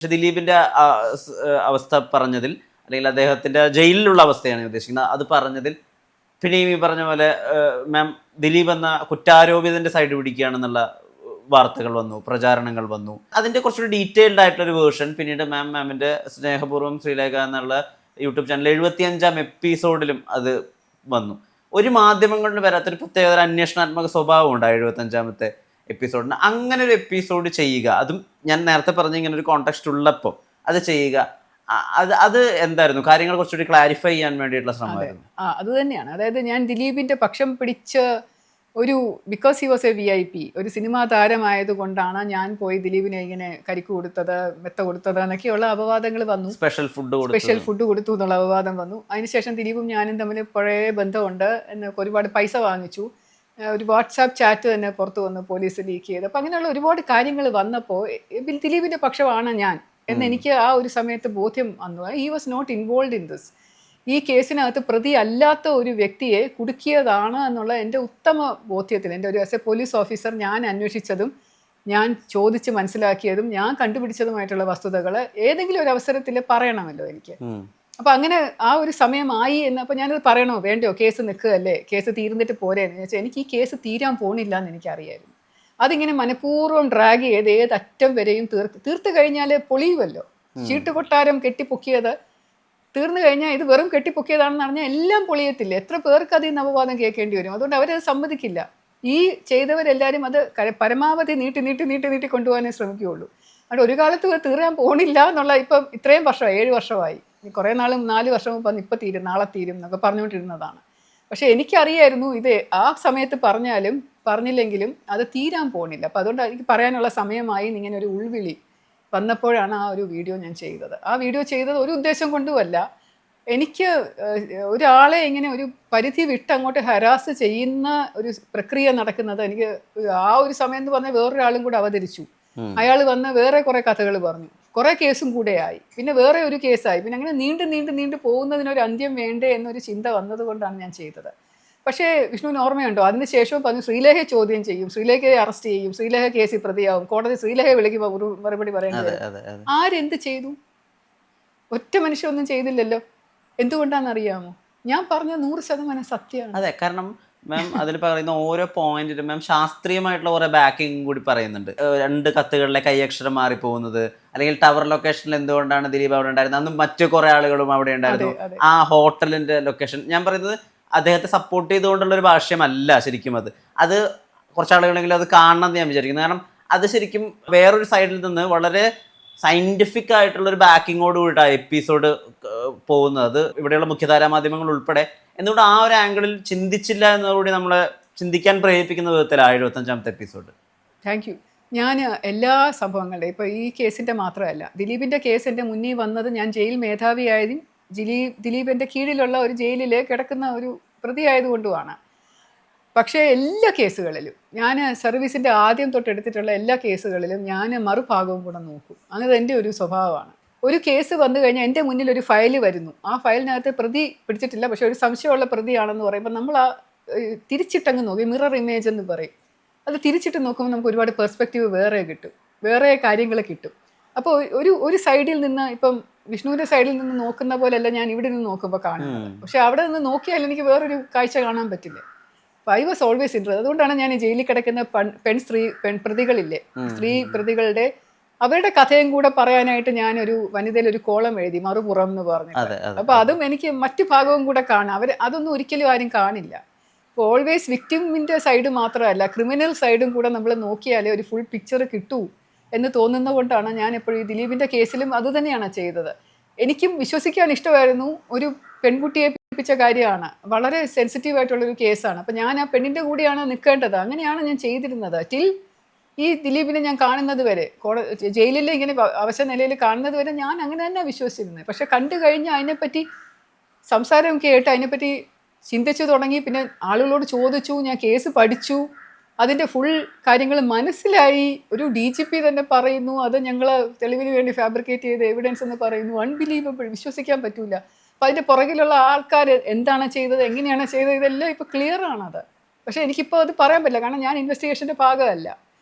പക്ഷെ ദിലീപിന്റെ അവസ്ഥ പറഞ്ഞതിൽ, അല്ലെങ്കിൽ അദ്ദേഹത്തിന്റെ ജയിലിലുള്ള അവസ്ഥയാണ് ഉദ്ദേശിക്കുന്നത്, അത് പറഞ്ഞതിൽ പിന്നെ ഈ പറഞ്ഞ പോലെ മാം ദിലീപ് എന്ന കുറ്റാരോപിതന്റെ സൈഡ് പിടിക്കുകയാണെന്നുള്ള വാർത്തകൾ വന്നു, പ്രചാരണങ്ങൾ വന്നു. അതിന്റെ കുറച്ചുകൂടി ഡീറ്റെയിൽഡ് ആയിട്ടുള്ളൊരു വേർഷൻ പിന്നീട് മാമിന്റെ സ്നേഹപൂർവ്വം ശ്രീലേഖ എന്നുള്ള യൂട്യൂബ് ചാനൽ 75-ാം എപ്പിസോഡിലും അത് വന്നു. ഒരു മാധ്യമങ്ങളിൽ വരാത്തൊരു പ്രത്യേക അന്വേഷണാത്മക സ്വഭാവം ഉണ്ട് 75-ാമത്തെ എപ്പിസോഡിന്. അങ്ങനെ ഒരു എപ്പിസോഡ് ചെയ്യുക, അതും ഞാൻ നേരത്തെ പറഞ്ഞ ഇങ്ങനെ ഒരു കോണ്ടെക്സ്റ്റ് ഉള്ളപ്പോൾ അത് ചെയ്യുക, അത് എന്തായിരുന്നു? കാര്യങ്ങൾ കുറച്ചുകൂടി ക്ലാരിഫൈ ചെയ്യാൻ വേണ്ടിയിട്ടുള്ള ശ്രമമായിരുന്നു. അത് തന്നെയാണ്. അതായത് ഞാൻ ദിലീപിന്റെ പക്ഷം പിടിച്ച ഒരു because he was A VIP, ഒരു സിനിമാ താരമായതുകൊണ്ടാണ് ഞാൻ പോയി ദിലീപിനെ ഇങ്ങനെ കരിക്ക് കൊടുത്തത്, മെത്ത കൊടുത്തത് എന്നൊക്കെയുള്ള അപവാദങ്ങൾ വന്നു. സ്പെഷ്യൽ ഫുഡ് കൊടുത്തു എന്നുള്ള അപവാദം വന്നു. അതിനുശേഷം ദിലീപും ഞാനും തമ്മിൽ പഴയ ബന്ധമുണ്ട് എന്ന് ഒരുപാട് പൈസ വാങ്ങിച്ചു. ഒരു വാട്സാപ്പ് ചാറ്റ് തന്നെ പുറത്തു വന്ന് പോലീസ് ലീക്ക് ചെയ്ത്. അപ്പം അങ്ങനെയുള്ള ഒരുപാട് കാര്യങ്ങൾ വന്നപ്പോൾ ദിലീപിന്റെ പക്ഷമാണ് ഞാൻ എന്ന് എനിക്ക് ആ ഒരു സമയത്ത് ബോധ്യം വന്നു. He was not involve in this. ഈ കേസിനകത്ത് പ്രതി അല്ലാത്ത ഒരു വ്യക്തിയെ കുടുക്കിയതാണ് എന്നുള്ള എൻ്റെ ഉത്തമ ബോധ്യത്തിൽ, എൻ്റെ ഒരു ആസ് എ പോലീസ് ഓഫീസർ ഞാൻ അന്വേഷിച്ചതും ഞാൻ ചോദിച്ച് മനസ്സിലാക്കിയതും ഞാൻ കണ്ടുപിടിച്ചതുമായിട്ടുള്ള വസ്തുതകൾ ഏതെങ്കിലും ഒരു അവസരത്തിൽ പറയണമല്ലോ എനിക്ക്. അപ്പം അങ്ങനെ ആ ഒരു സമയമായി എന്നപ്പോൾ ഞാനത് പറയണോ വേണ്ടയോ, കേസ് നിൽക്കുകയല്ലേ, കേസ് തീർന്നിട്ട് പോരെ എന്ന് ചോദിച്ചാൽ എനിക്ക് ഈ കേസ് തീരാൻ പോണില്ല എന്ന് എനിക്കറിയായിരുന്നു. അതിങ്ങനെ മനഃപൂർവ്വം ഡ്രാഗ് ചെയ്ത് ഏതറ്റം വരെയും തീർത്ത് കഴിഞ്ഞാൽ പൊളിയുമല്ലോ. ചീട്ടുകൊട്ടാരം കെട്ടിപ്പൊക്കിയത് തീർന്നു കഴിഞ്ഞാൽ ഇത് വെറും കെട്ടിപ്പൊക്കിയതാണെന്ന് പറഞ്ഞാൽ എല്ലാം പൊളിയത്തില്ല. എത്ര പേർക്ക് അതിൽ നിന്ന് അപവാദം കേൾക്കേണ്ടി വരും. അതുകൊണ്ട് അവരത് സമ്മതിക്കില്ല. ഈ ചെയ്തവരെല്ലാവരും അത് പരമാവധി നീട്ടി കൊണ്ടുപോകാനേ ശ്രമിക്കുകയുള്ളൂ. അതുകൊണ്ട് ഒരു കാലത്ത് തീരാൻ പോണില്ല എന്നുള്ള ഇപ്പം ഇത്രയും വർഷമായി, 7 വർഷമായി, കുറേ നാളും 4 വർഷം മുമ്പ് ഇപ്പം തീരും, നാളെ തീരും എന്നൊക്കെ പറഞ്ഞുകൊണ്ടിരുന്നതാണ്. പക്ഷെ എനിക്കറിയായിരുന്നു ഇത് ആ സമയത്ത് പറഞ്ഞാലും പറഞ്ഞില്ലെങ്കിലും അത് തീരാൻ പോണില്ല. അപ്പം അതുകൊണ്ട് എനിക്ക് പറയാനുള്ള സമയമായി ഇങ്ങനെ ഒരു ഉൾവിളി വന്നപ്പോഴാണ് ആ ഒരു വീഡിയോ ഞാൻ ചെയ്തത്. ആ വീഡിയോ ചെയ്തത് ഒരു ഉദ്ദേശം കൊണ്ടുമല്ല. എനിക്ക് ഒരാളെ ഇങ്ങനെ ഒരു പരിധി വിട്ട് അങ്ങോട്ട് ഹരാസ് ചെയ്യുന്ന ഒരു പ്രക്രിയ നടക്കുന്നത് എനിക്ക് ആ ഒരു സമയം എന്ന് പറഞ്ഞാൽ വേറൊരാളും കൂടെ അവതരിച്ചു. അയാൾ വന്ന് വേറെ കുറേ കഥകൾ പറഞ്ഞു, കുറേ കേസും കൂടെ ആയി, പിന്നെ വേറെ ഒരു കേസായി, പിന്നെ അങ്ങനെ നീണ്ടു പോകുന്നതിനൊരു അന്ത്യം വേണ്ടേ എന്നൊരു ചിന്ത വന്നത് കൊണ്ടാണ് ഞാൻ ചെയ്തത്. പക്ഷേ വിഷ്ണുവിന് ഓർമ്മയുണ്ടോ, അതിനുശേഷവും പറഞ്ഞു ശ്രീലേഖയെ ചോദ്യം ചെയ്യും, ശ്രീലേഖയെ അറസ്റ്റ് ചെയ്യും, ശ്രീലേഖ കേസിൽ പ്രതിയാവും, കോടതി ശ്രീലേഖയെ വിളിക്കുമ്പോൾ ഒരു മറുപടി പറയേണ്ടത്. ആരെന്ത് ചെയ്തു? ഒറ്റ മനുഷ്യൊന്നും ചെയ്തില്ലല്ലോ. എന്തുകൊണ്ടാണെന്നറിയാമോ? ഞാൻ പറഞ്ഞ 100% സത്യമാണ്. അതെ, കാരണം മാം അതിൽ പറയുന്ന ഓരോ പോയിന്റിലും മാം ശാസ്ത്രീയമായിട്ടുള്ള കുറെ ബാക്കിംഗ് കൂടി പറയുന്നുണ്ട്. 2 കത്തുകളിലെ കൈയക്ഷരം മാറിപ്പോകുന്നത്, അല്ലെങ്കിൽ ടവർ ലൊക്കേഷനിൽ എന്തുകൊണ്ടാണ് ദിലീപ് അവിടെ ഉണ്ടായിരുന്നത്, അന്ന് മറ്റു കുറെ ആളുകളും അവിടെ ഉണ്ടായിരുന്നു, ആ ഹോട്ടലിന്റെ ലൊക്കേഷൻ. ഞാൻ പറയുന്നത് അദ്ദേഹത്തെ സപ്പോർട്ട് ചെയ്തുകൊണ്ടുള്ള ഒരു ഭാഷ്യമല്ല ശരിക്കും. അത് കുറച്ചാളുകളെങ്കിലും അത് കാണണം എന്ന് ഞാൻ വിചാരിക്കുന്നു. കാരണം അത് ശരിക്കും വേറൊരു സൈഡിൽ നിന്ന് വളരെ സയന്റിഫിക് ആയിട്ടുള്ള ഒരു ബാക്കിങ്ങോട് കൂടിയിട്ടാണ് എപ്പിസോഡ് പോകുന്നത്. അത് ഇവിടെയുള്ള മുഖ്യധാരാ മാധ്യമങ്ങൾ ഉൾപ്പെടെ എന്തുകൊണ്ട് ആ ഒരു ആംഗിളിൽ ചിന്തിച്ചില്ല എന്നതുകൂടി നമ്മളെ ചിന്തിക്കാൻ പ്രേരിപ്പിക്കുന്ന വിധത്തിലാണ് 75-ാമത്തെ എപ്പിസോഡ്. Thank you. ഞാൻ എല്ലാ സംഭവങ്ങളുടെയും ഇപ്പോൾ ഈ കേസിൻ്റെ മാത്രമല്ല, ദിലീപിൻ്റെ കേസ് എൻ്റെ മുന്നിൽ വന്നത് ഞാൻ ജയിൽ മേധാവിയായതും ദിലീപിൻ്റെ കീഴിലുള്ള ഒരു ജയിലിൽ കിടക്കുന്ന ഒരു പ്രതി ആയതുകൊണ്ടുമാണ്. പക്ഷേ എല്ലാ കേസുകളിലും ഞാൻ സർവീസിൻ്റെ ആദ്യം തൊട്ടെടുത്തിട്ടുള്ള എല്ലാ കേസുകളിലും ഞാൻ മറുഭാഗവും കൂടെ നോക്കും. അങ്ങനെ എൻ്റെ ഒരു സ്വഭാവമാണ്. ഒരു കേസ് വന്നു കഴിഞ്ഞാൽ എൻ്റെ മുന്നിൽ ഒരു ഫയൽ വരുന്നു, ആ ഫയലിനകത്ത് പ്രതി പിടിച്ചിട്ടില്ല, പക്ഷെ ഒരു സംശയമുള്ള പ്രതിയാണെന്ന് പറയുമ്പോൾ നമ്മൾ ആ തിരിച്ചിട്ടങ്ങ് നോക്കി, മിറർ ഇമേജ് എന്ന് പറയും, അത് തിരിച്ചിട്ട് നോക്കുമ്പോൾ നമുക്ക് ഒരുപാട് പെർസ്പെക്റ്റീവ് വേറെ കിട്ടും, വേറെ കാര്യങ്ങൾ കിട്ടും. അപ്പോൾ ഒരു സൈഡിൽ നിന്ന്, ഇപ്പം വിഷ്ണുവിൻ്റെ സൈഡിൽ നിന്ന് നോക്കുന്ന പോലെയല്ല ഞാൻ ഇവിടെ നിന്ന് നോക്കുമ്പോൾ കാണുന്നത്. പക്ഷെ അവിടെ നിന്ന് നോക്കിയാൽ എനിക്ക് വേറൊരു കാഴ്ച കാണാൻ പറ്റില്ല. അപ്പോൾ ഐ വാസ് ഓൾവേസ് ഇൻട്രസ്റ്റ്. അതുകൊണ്ടാണ് ഞാൻ ഈ ജയിലിൽ കിടക്കുന്ന പെൺപ്രതികളില്ലേ, സ്ത്രീ പ്രതികളുടെ അവരുടെ കഥയും കൂടെ പറയാനായിട്ട് ഞാനൊരു വനിതയിൽ ഒരു കോളം എഴുതി, മറുപുറം എന്ന് പറഞ്ഞിട്ട്. അപ്പോൾ അതും എനിക്ക് മറ്റു ഭാഗവും കൂടെ കാണാം. അതൊന്നും ഒരിക്കലും ആരും കാണില്ല. അപ്പോൾ ഓൾവേസ് വിക്ടിമിൻ്റെ സൈഡ് മാത്രമല്ല, ക്രിമിനൽ സൈഡും കൂടെ നമ്മൾ നോക്കിയാലേ ഒരു ഫുൾ പിക്ചർ കിട്ടൂ എന്ന് തോന്നുന്നത് കൊണ്ടാണ് ഞാൻ എപ്പോഴും ഈ ദിലീപിൻ്റെ കേസിലും അതുതന്നെയാണ് ചെയ്തത്. എനിക്കും വിശ്വസിക്കാൻ ഇഷ്ടമായിരുന്നു. ഒരു പെൺകുട്ടിയെ പീഡിപ്പിച്ച കാര്യമാണ്, വളരെ സെൻസിറ്റീവായിട്ടുള്ളൊരു കേസാണ്. അപ്പം ഞാൻ ആ പെണ്ണിൻ്റെ കൂടെയാണ് നിൽക്കേണ്ടത്. അങ്ങനെയാണ് ഞാൻ ചെയ്തിരുന്നത് ടിൽ ഈ ദിലീപിനെ ഞാൻ കാണുന്നത് വരെ, ജയിലിൽ ഇങ്ങനെ അവശ നിലയിൽ കാണുന്നത് വരെ ഞാൻ അങ്ങനെ തന്നെ വിശ്വസിച്ചിരുന്നത്. പക്ഷെ കണ്ടു കഴിഞ്ഞ് അതിനെപ്പറ്റി സംസാരം കേട്ട് അതിനെപ്പറ്റി ചിന്തിച്ചു തുടങ്ങി, പിന്നെ ആളുകളോട് ചോദിച്ചു, ഞാൻ കേസ് പഠിച്ചു, അതിൻ്റെ ഫുൾ കാര്യങ്ങൾ മനസ്സിലായി. ഒരു DGP തന്നെ പറയുന്നു അത് ഞങ്ങൾ തെളിവിന് വേണ്ടി ഫാബ്രിക്കേറ്റ് ചെയ്ത എവിഡൻസ് എന്ന് പറയുന്നു. അൺബിലീവബിൾ, വിശ്വസിക്കാൻ പറ്റൂല. അപ്പം അതിൻ്റെ പുറകിലുള്ള ആൾക്കാർ എന്താണ് ചെയ്തത്, എങ്ങനെയാണ് ചെയ്തത്, ഇതെല്ലാം ഇപ്പോൾ ക്ലിയർ ആണത്. പക്ഷേ എനിക്കിപ്പോൾ അത് പറയാൻ പറ്റില്ല, കാരണം ഞാൻ ഇൻവെസ്റ്റിഗേഷൻ്റെ ഭാഗമല്ല.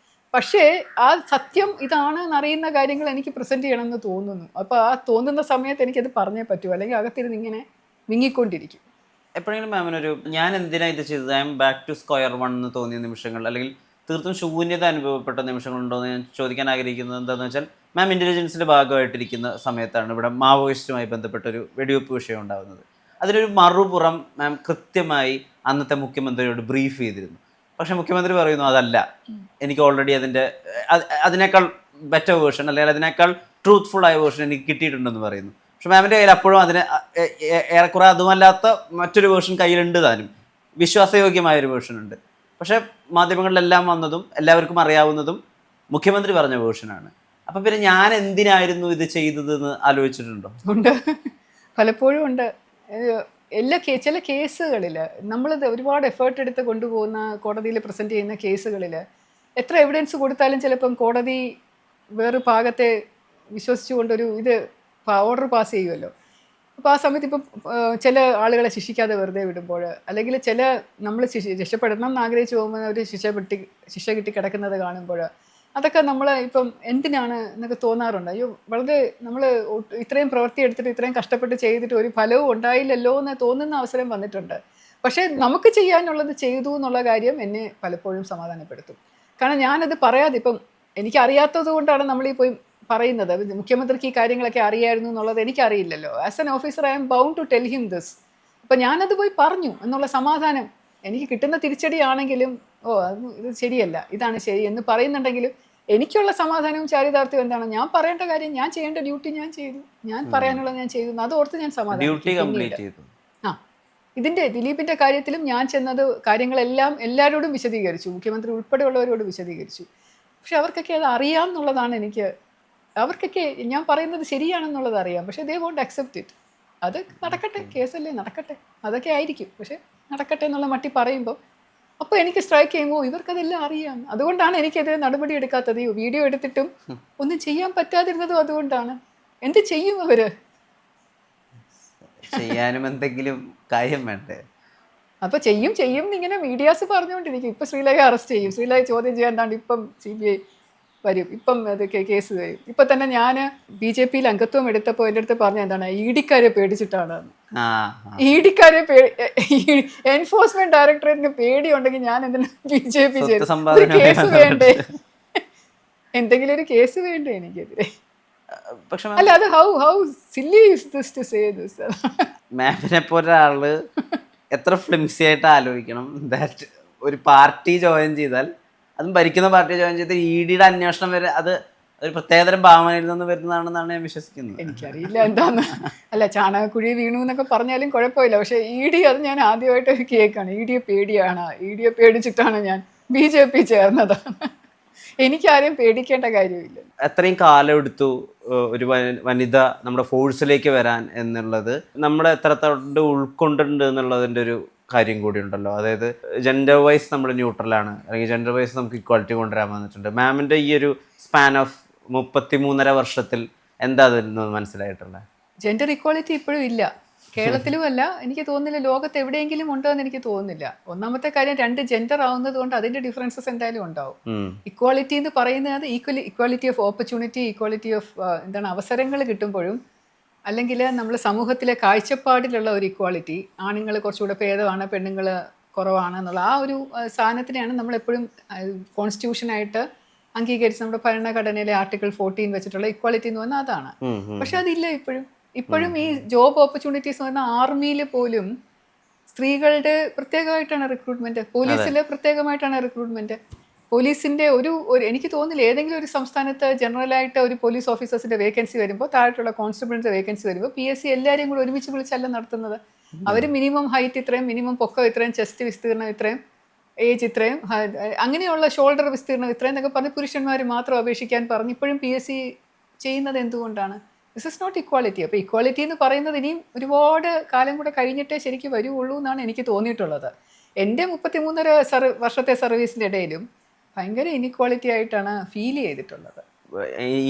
പക്ഷേ ആ സത്യം ഇതാണ് എന്നറിയുന്ന കാര്യങ്ങൾ എനിക്ക് പ്രസന്റ് ചെയ്യണമെന്ന് തോന്നുന്നു. അപ്പോൾ ആ തോന്നുന്ന സമയത്ത് എനിക്കത് പറഞ്ഞേ പറ്റൂ, അല്ലെങ്കിൽ അകത്തിരുന്ന് ഇങ്ങനെ വിങ്ങിക്കൊണ്ടിരിക്കും. എപ്പോഴെങ്കിലും മാമിനൊരു ഞാൻ എന്തിനാ ഇത് ചെയ്തത്, I am back to square one എന്ന് തോന്നിയ നിമിഷങ്ങൾ, അല്ലെങ്കിൽ തീർത്തും ശൂന്യത അനുഭവപ്പെട്ട നിമിഷങ്ങളുണ്ടോ എന്ന് ഞാൻ ചോദിക്കാൻ ആഗ്രഹിക്കുന്നത് എന്താണെന്ന് വെച്ചാൽ, മാം ഇൻ്റലിജൻസിൻ്റെ ഭാഗമായിട്ടിരിക്കുന്ന സമയത്താണ് ഇവിടെ മാവോയിസ്റ്റുമായി ബന്ധപ്പെട്ടൊരു വെടിവെപ്പ് വിഷയം ഉണ്ടാകുന്നത്. അതിലൊരു മറുപുറം മാം കൃത്യമായി അന്നത്തെ മുഖ്യമന്ത്രിയോട് ബ്രീഫ് ചെയ്തിരുന്നു. പക്ഷേ മുഖ്യമന്ത്രി പറയുന്നു അതല്ല, എനിക്ക് ഓൾറെഡി അതിനേക്കാൾ ബെറ്റർ വേർഷൻ അല്ലെങ്കിൽ അതിനേക്കാൾ ട്രൂത്ത്ഫുൾ ആയ വേർഷൻ എനിക്ക് കിട്ടിയിട്ടുണ്ടെന്ന് പറയുന്നു. പക്ഷെ മാമിൻ്റെ കയ്യിൽ അപ്പോഴും അതിന് ഏറെക്കുറെ അതുമല്ലാത്ത മറ്റൊരു വേർഷൻ കയ്യിലുണ്ട് താനും, വിശ്വാസയോഗ്യമായൊരു വേർഷൻ ഉണ്ട്. പക്ഷേ മാധ്യമങ്ങളിലെല്ലാം വന്നതും എല്ലാവർക്കും അറിയാവുന്നതും മുഖ്യമന്ത്രി പറഞ്ഞ വേർഷനാണ്. അപ്പം പിന്നെ ഞാൻ എന്തിനായിരുന്നു ഇത് ചെയ്തതെന്ന് ആലോചിച്ചിട്ടുണ്ടോ? ഉണ്ട്, പലപ്പോഴും ഉണ്ട്. ചില കേസുകളിൽ നമ്മൾ ഒരുപാട് എഫേർട്ട് എടുത്ത് കൊണ്ടുപോകുന്ന കോടതിയിൽ പ്രസൻറ്റ് ചെയ്യുന്ന കേസുകളിൽ എത്ര എവിഡൻസ് കൊടുത്താലും ചിലപ്പം കോടതി വേറെ ഭാഗത്തെ വിശ്വസിച്ചുകൊണ്ടൊരു ഓർഡർ പാസ് ചെയ്യുമല്ലോ. അപ്പോൾ ആ സമയത്ത് ഇപ്പം ചില ആളുകളെ ശിക്ഷിക്കാതെ വെറുതെ വിടുമ്പോൾ, അല്ലെങ്കിൽ നമ്മൾ രക്ഷപ്പെടണം എന്ന് ആഗ്രഹിച്ച് പോകുമ്പോൾ ഒരു ശിക്ഷ കിട്ടി കിടക്കുന്നത് കാണുമ്പോൾ, അതൊക്കെ നമ്മൾ ഇപ്പം എന്തിനാണ് എന്നൊക്കെ തോന്നാറുണ്ട്. അയ്യോ, വളരെ നമ്മൾ ഇത്രയും പ്രവൃത്തി എടുത്തിട്ട് ഇത്രയും കഷ്ടപ്പെട്ട് ചെയ്തിട്ട് ഒരു ഫലവും ഉണ്ടായില്ലല്ലോ എന്ന് തോന്നുന്ന അവസരം വന്നിട്ടുണ്ട്. പക്ഷേ നമുക്ക് ചെയ്യാനുള്ളത് ചെയ്തു എന്നുള്ള കാര്യം എന്നെ പലപ്പോഴും സമാധാനപ്പെടുത്തും. കാരണം ഞാനത് പറയാതെ, ഇപ്പം എനിക്കറിയാത്തത് കൊണ്ടാണ് നമ്മളീ പോയി പറയുന്നത്. മുഖ്യമന്ത്രിക്ക് ഈ കാര്യങ്ങളൊക്കെ അറിയായിരുന്നു എന്നുള്ളത് എനിക്കറിയില്ലല്ലോ. As an officer I am bound to tell him this. അപ്പം ഞാനത് പോയി പറഞ്ഞു എന്നുള്ള സമാധാനം എനിക്ക് കിട്ടുന്ന തിരിച്ചടിയാണെങ്കിലും, ഇത് ശരിയല്ല, ഇതാണ് ശരി എന്ന് പറയുന്നുണ്ടെങ്കിലും എനിക്കുള്ള സമാധാനവും ചാരിതാർത്ഥ്യവും എന്താണ്, ഞാൻ പറയേണ്ട കാര്യം, ഞാൻ ചെയ്യേണ്ട ഡ്യൂട്ടി ഞാൻ ചെയ്തു, ഞാൻ പറയാനുള്ളത് ഞാൻ ചെയ്തു, അത് ഓർത്ത് ഞാൻ സമാധാനം. ആ, ഇതിൻ്റെ ദിലീപിൻ്റെ കാര്യത്തിലും ഞാൻ ചെന്നത് കാര്യങ്ങളെല്ലാം എല്ലാവരോടും വിശദീകരിച്ചു, മുഖ്യമന്ത്രി ഉൾപ്പെടെയുള്ളവരോട് വിശദീകരിച്ചു. പക്ഷെ അവർക്കൊക്കെ അത് അറിയാം എന്നുള്ളതാണ് അവർക്കൊക്കെ ഞാൻ പറയുന്നത് ശരിയാണെന്നുള്ളത് അറിയാം. പക്ഷേ ദേ വോണ്ട് അക്സെപ്റ്റ് ഇറ്റ്. അത് നടക്കട്ടെ, കേസല്ലേ, നടക്കട്ടെ, അതൊക്കെ ആയിരിക്കും, പക്ഷെ നടക്കട്ടെ എന്നുള്ള മട്ടി പറയുമ്പോൾ അപ്പോൾ എനിക്ക് സ്ട്രൈക്ക് ചെയ്യുമ്പോൾ ഇവർക്കതെല്ലാം അറിയാം. അതുകൊണ്ടാണ് എനിക്കെതിരെ നടപടി എടുക്കാത്തത്. വീഡിയോ എടുത്തിട്ടും ഒന്നും ചെയ്യാൻ പറ്റാതിരുന്നതും അതുകൊണ്ടാണ്. എന്ത് ചെയ്യും അവര്? ചെയ്യാനും എന്തെങ്കിലും കാര്യം വേണ്ടേ? അപ്പോൾ ചെയ്യും ഇങ്ങനെ മീഡിയാസ് പറഞ്ഞുകൊണ്ടിരിക്കും. ഇപ്പം ശ്രീലേഖ അറസ്റ്റ് ചെയ്യും, ശ്രീലേഖ ചോദ്യം ചെയ്യാണ്ടാണ്ട് ഇപ്പം CBI വരും, ഇപ്പം അത് കേസ് വരും. ഇപ്പം തന്നെ ഞാൻ BJP-യിൽ അംഗത്വം എടുത്തപ്പോൾ എൻ്റെ അടുത്ത് പറഞ്ഞ എന്താണ്, ED-ക്കാരെ പേടിച്ചിട്ടാണ്. ED-ക്കാരെ എൻഫോഴ്സ്മെന്റ് ഡയറക്ടറേറ്റിന് പേടിയുണ്ടെങ്കിൽ ഞാൻ എന്തിനാ BJP ചെയ്തു? കേസ് വേണ്ടേ? എന്തെങ്കിലും ഒരു കേസ് വേണ്ടേ എനിക്കെതിരെ? അല്ല, അത് how silly is this to say this. മാമിനെ പോലെ ഒരാള് എത്ര ഫ്ലിംസി ആയിട്ട് ആലോചിക്കണം ദാറ്റ് ഒരു പാർട്ടി ജോയിൻ ചെയ്താൽ, അതും ഭരിക്കുന്ന പാർട്ടി ജോയിൻ ചെയ്ത് ED-യുടെ അന്വേഷണം വരെ അത് ഒരു പ്രത്യേകതരം ഭാവനയിൽ നിന്ന് വരുന്നതാണെന്നാണ് ഞാൻ വിശ്വസിക്കുന്നത്. എനിക്കറിയില്ല എന്താന്ന്. അല്ല, ചാണകക്കുഴി വീണു എന്നൊക്കെ പറഞ്ഞാലും കുഴപ്പമില്ല. പക്ഷേ ED അത് ഞാൻ ആദ്യമായിട്ട് കേൾക്കാണ്. ED-യെ പേടിയാണ്, ED-യെ പേടിച്ചിട്ടാണ് ഞാൻ BJP ചേർന്നത്. എനിക്കാരെയും പേടിക്കേണ്ട കാര്യമില്ല. അത്രയും കാലം എടുത്തു ഒരു വനിത നമ്മുടെ ഫോഴ്സിലേക്ക് വരാൻ എന്നുള്ളത് നമ്മുടെ എത്രത്തോണ്ട് ഉൾക്കൊണ്ടിട്ടുണ്ട് എന്നുള്ളതിൻ്റെ ഒരു കാര്യം കൂടി ഉണ്ടല്ലോ. അതായത് ജെൻഡർ വൈസ് നമ്മൾ ന്യൂട്രലാണ്, അല്ലെങ്കിൽ ജെൻഡർ വൈസ് നമുക്ക് ഇക്വാലിറ്റി കൊണ്ടുവരാൻ വന്നിട്ടുണ്ട്. മാമിൻ്റെ ഈ ഒരു സ്പാൻ ഓഫ് 33.5 വർഷത്തിൽ എന്താ അതിൽ നിന്ന് മനസ്സിലായിട്ടുള്ളത്? ജെൻഡർ ഇക്വാലിറ്റി ഇപ്പോഴും ഇല്ല, കേരളത്തിലും അല്ല, എനിക്ക് തോന്നുന്നില്ല ലോകത്ത് എവിടെയെങ്കിലും ഉണ്ടോ എന്ന് എനിക്ക് തോന്നുന്നില്ല. ഒന്നാമത്തെ കാര്യം, 2 ജെൻഡർ ആവുന്നത് കൊണ്ട് അതിൻ്റെ ഡിഫറൻസസ് എന്തായാലും ഉണ്ടാവും. ഇക്വാലിറ്റി എന്ന് പറയുന്നത് equality of opportunity, equality of അവസരങ്ങൾ കിട്ടുമ്പോഴും, അല്ലെങ്കിൽ നമ്മൾ സമൂഹത്തിലെ കാഴ്ചപ്പാടിലുള്ള ഒരു ഇക്വാലിറ്റി, ആണുങ്ങൾ കുറച്ചുകൂടെ ഭേദമാണ്, പെണ്ണുങ്ങൾ കുറവാണ് എന്നുള്ള ആ ഒരു സാധനത്തിനെയാണ് നമ്മളെപ്പോഴും കോൺസ്റ്റിറ്റ്യൂഷനായിട്ട് അംഗീകരിച്ച് നമ്മുടെ ഭരണഘടനയിലെ ആർട്ടിക്കിൾ 14 വെച്ചിട്ടുള്ള ഇക്വാലിറ്റി എന്ന് പറഞ്ഞാൽ അതാണ്. പക്ഷെ അതില്ല ഇപ്പോഴും ഈ ജോബ് ഓപ്പർച്യൂണിറ്റീസ് എന്ന് പറഞ്ഞാൽ ആർമിയിൽ പോലും സ്ത്രീകളുടെ പ്രത്യേകമായിട്ടാണ് റിക്രൂട്ട്മെന്റ്, പോലീസിൽ പ്രത്യേകമായിട്ടാണ് റിക്രൂട്ട്മെന്റ്. പോലീസിന്റെ ഒരു എനിക്ക് തോന്നുന്നില്ല ഏതെങ്കിലും ഒരു സംസ്ഥാനത്ത് ജനറലായിട്ട് ഒരു പോലീസ് ഓഫീസേഴ്സിന്റെ വേക്കൻസി വരുമ്പോൾ, താഴെയുള്ള കോൺസ്റ്റബിളിന്റെ വേക്കൻസി വരുമ്പോൾ PSC എല്ലാവരെയും കൂടെ ഒരുമിച്ച് വിളിച്ചല്ല നടത്തുന്നത്. അവർ മിനിമം ഹൈറ്റ് ഇത്രയും, മിനിമം പൊക്കം ഇത്രയും, ചെസ്റ്റ് വിസ്തീർണം ഇത്രയും, ഏജ് ഇത്രയും, അങ്ങനെയുള്ള ഷോൾഡർ വിസ്തീർണം ഇത്രയും എന്നൊക്കെ പറഞ്ഞ് പുരുഷന്മാർ മാത്രം അപേക്ഷിക്കാൻ പറഞ്ഞ് ഇപ്പോഴും PSC ചെയ്യുന്നത് എന്തുകൊണ്ടാണ്? This is not equality. അപ്പോൾ ഇക്വാലിറ്റി എന്ന് പറയുന്നത് ഇനിയും ഒരുപാട് കാലം കൂടെ കഴിഞ്ഞിട്ടേ ശരിക്കും വരുള്ളൂ എന്നാണ് എനിക്ക് തോന്നിയിട്ടുള്ളത്. എൻ്റെ 33 വർഷത്തെ സർവീസിൻ്റെ ഇടയിലും ഭയങ്കര ഇനിക്വാളിറ്റി ആയിട്ടാണ് ഫീൽ ചെയ്തിട്ടുള്ളത്.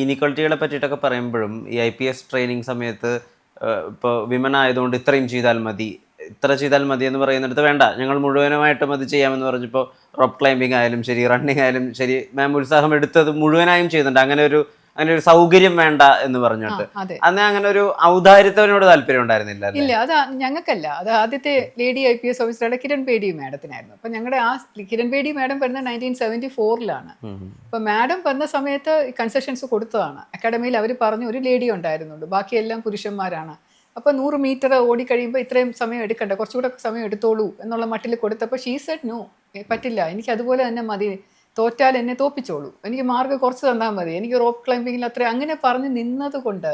ഇനിക്വാളിറ്റികളെ പറ്റിയിട്ടൊക്കെ പറയുമ്പോഴും ഈ IPS ട്രെയിനിങ് സമയത്ത് ഇപ്പോൾ വിമൻ ആയതുകൊണ്ട് ഇത്രയും ചെയ്താൽ മതി, ഇത്ര ചെയ്താൽ മതി എന്ന് പറയുന്നിടത്ത് വേണ്ട ഞങ്ങൾ മുഴുവനായിട്ടും അത് ചെയ്യാമെന്ന് പറഞ്ഞപ്പോൾ റോപ്പ് ക്ലൈമ്പിംഗ് ആയാലും ശരി, റണ്ണിങ് ആയാലും ശരി, മാം ഉത്സാഹം എടുത്തത് മുഴുവനായും ചെയ്യുന്നുണ്ട്. അങ്ങനെ ഒരു സൗകര്യം വേണ്ട എന്ന് പറഞ്ഞിട്ട് അതെ. അന്ന് അങ്ങനെ ഒരു ഔദാര്യത്തിനോട് താല്പര്യം ഉണ്ടായിരുന്നില്ല അല്ലേ? ഇല്ല, അത് ഞങ്ങൾക്കല്ല. അത് ആദ്യത്തെ ലേഡി IPS ഓഫീസറുടെ കിരൺ ബേഡി മാഡത്തിനായിരുന്നു. അപ്പം ഞങ്ങളുടെ ആ കിരൺ ബേഡി മാഡം വരുന്നത് 1974 അപ്പം മാഡം വന്ന സമയത്ത് കൺസെഷൻസ് കൊടുത്തതാണ്. അക്കാഡമിയിൽ അവർ പറഞ്ഞു ഒരു ലേഡി ഉണ്ടായിരുന്നുള്ളൂ, ബാക്കിയെല്ലാം പുരുഷന്മാരാണ്. അപ്പോൾ 100 മീറ്റർ ഓടിക്കഴിയുമ്പോൾ ഇത്രയും സമയം എടുക്കണ്ട, കുറച്ചുകൂടെ സമയം എടുത്തോളൂ എന്നുള്ള മട്ടിൽ കൊടുത്തപ്പോൾ ഷീ സെഡ് നോ, പറ്റില്ല, എനിക്ക് അതുപോലെ തന്നെ മതി, തോറ്റാൽ എന്നെ തോപ്പിച്ചോളൂ, എനിക്ക് മാർക്ക് കുറച്ച് തന്നാൽ മതി, എനിക്ക് റോപ്പ് ക്ലൈമ്പിങ്ങിൽ അത്ര, അങ്ങനെ പറഞ്ഞ് നിന്നത് കൊണ്ട്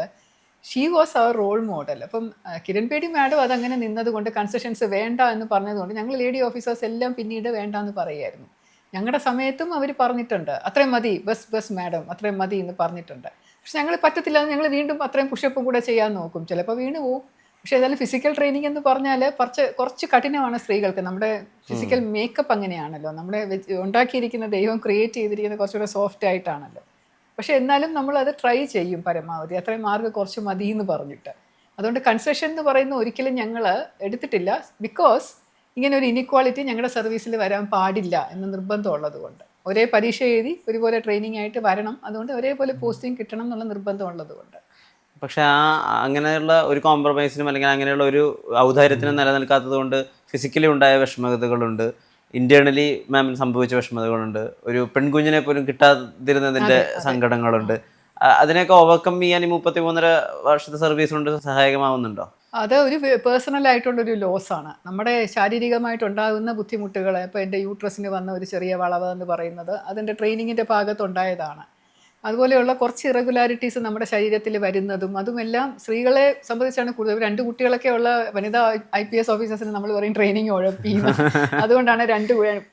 ഷീ വാസ് അവർ റോൾ മോഡൽ. അപ്പം കിരൺ ബേഡി മാഡം അതങ്ങനെ നിന്നത് കൊണ്ട്, കൺസെഷൻസ് വേണ്ട എന്ന് പറഞ്ഞതുകൊണ്ട് ഞങ്ങൾ ലേഡി ഓഫീസേഴ്സ് എല്ലാം പിന്നീട് വേണ്ട എന്ന് പറയുമായിരുന്നു. ഞങ്ങളുടെ സമയത്തും അവർ പറഞ്ഞിട്ടുണ്ട് അത്രയും മതി, ബസ് മാഡം അത്രയും മതി എന്ന് പറഞ്ഞിട്ടുണ്ട്. പക്ഷെ ഞങ്ങൾ പറ്റത്തില്ല, ഞങ്ങൾ വീണ്ടും അത്രയും പുഷപ്പും കൂടെ ചെയ്യാൻ നോക്കും, ചിലപ്പോൾ വീണ് പോവും. പക്ഷേ ഏതായാലും ഫിസിക്കൽ ട്രെയിനിങ് എന്ന് പറഞ്ഞാൽ കുറച്ച് കഠിനമാണ് സ്ത്രീകൾക്ക്. നമ്മുടെ ഫിസിക്കൽ മേക്കപ്പ് അങ്ങനെയാണല്ലോ, നമ്മുടെ ഉണ്ടാക്കിയിരിക്കുന്ന ദൈവം ക്രിയേറ്റ് ചെയ്തിരിക്കുന്നത് കുറച്ചുകൂടെ സോഫ്റ്റ് ആയിട്ടാണല്ലോ. പക്ഷെ എന്നാലും നമ്മളത് ട്രൈ ചെയ്യും പരമാവധി, അത്രയും മാർക്ക് കുറച്ച് മതി എന്ന് പറഞ്ഞിട്ട്. അതുകൊണ്ട് കൺസെഷൻ എന്ന് പറയുന്ന ഒരിക്കലും ഞങ്ങൾ എടുത്തിട്ടില്ല. ബിക്കോസ് ഇങ്ങനെ ഒരു ഇനിക്വാളിറ്റി ഞങ്ങളുടെ സർവീസിൽ വരാൻ പാടില്ല എന്ന് നിർബന്ധമുള്ളത് കൊണ്ട്. ഒരേ പരീക്ഷ എഴുതി ഒരുപോലെ ട്രെയിനിങ് ആയിട്ട് വരണം, അതുകൊണ്ട് ഒരേപോലെ പോസ്റ്റിംഗ് കിട്ടണം എന്നുള്ള നിർബന്ധമുള്ളത് കൊണ്ട്. പക്ഷെ അങ്ങനെയുള്ള ഒരു കോംപ്രമൈസിനും അല്ലെങ്കിൽ അങ്ങനെയുള്ള ഒരു ഔദാര്യത്തിനും നിലനിൽക്കാത്തത് കൊണ്ട് ഫിസിക്കലി ഉണ്ടായ വിഷമതകളുണ്ട്, ഇന്റേണലി മാമിന് സംഭവിച്ച വിഷമതകളുണ്ട്, ഒരു പെൺകുഞ്ഞിനെ പോലും കിട്ടാതിരുന്നതിൻ്റെ സങ്കടങ്ങളുണ്ട്. അതിനെയൊക്കെ ഓവർകം ചെയ്യാൻ ഈ 33.5 വർഷത്തെ സർവീസ് കൊണ്ട് സഹായകമാവുന്നുണ്ടോ? അത് ഒരു പേഴ്സണൽ ആയിട്ടുള്ളൊരു ലോസാണ്. നമ്മുടെ ശാരീരികമായിട്ടുണ്ടാകുന്ന ബുദ്ധിമുട്ടുകൾ, ഇപ്പോൾ എൻ്റെ യൂട്രസിന് വന്ന ഒരു ചെറിയ വളവ് എന്ന് പറയുന്നത് അതിൻ്റെ ട്രെയിനിങ്ങിൻ്റെ ഭാഗത്തുണ്ടായതാണ്. അതുപോലെയുള്ള കുറച്ച് ഇറഗുലാരിറ്റീസ് നമ്മുടെ ശരീരത്തിൽ വരുന്നതും അതുമെല്ലാം സ്ത്രീകളെ സംബന്ധിച്ചാണ് കൂടുതൽ. 2 കുട്ടികളൊക്കെ ഉള്ള വനിതാ IPS ഓഫീസേഴ്സിന് നമ്മൾ പറയും ട്രെയിനിങ് ഉഴപ്പിന്ന്. അതുകൊണ്ടാണ്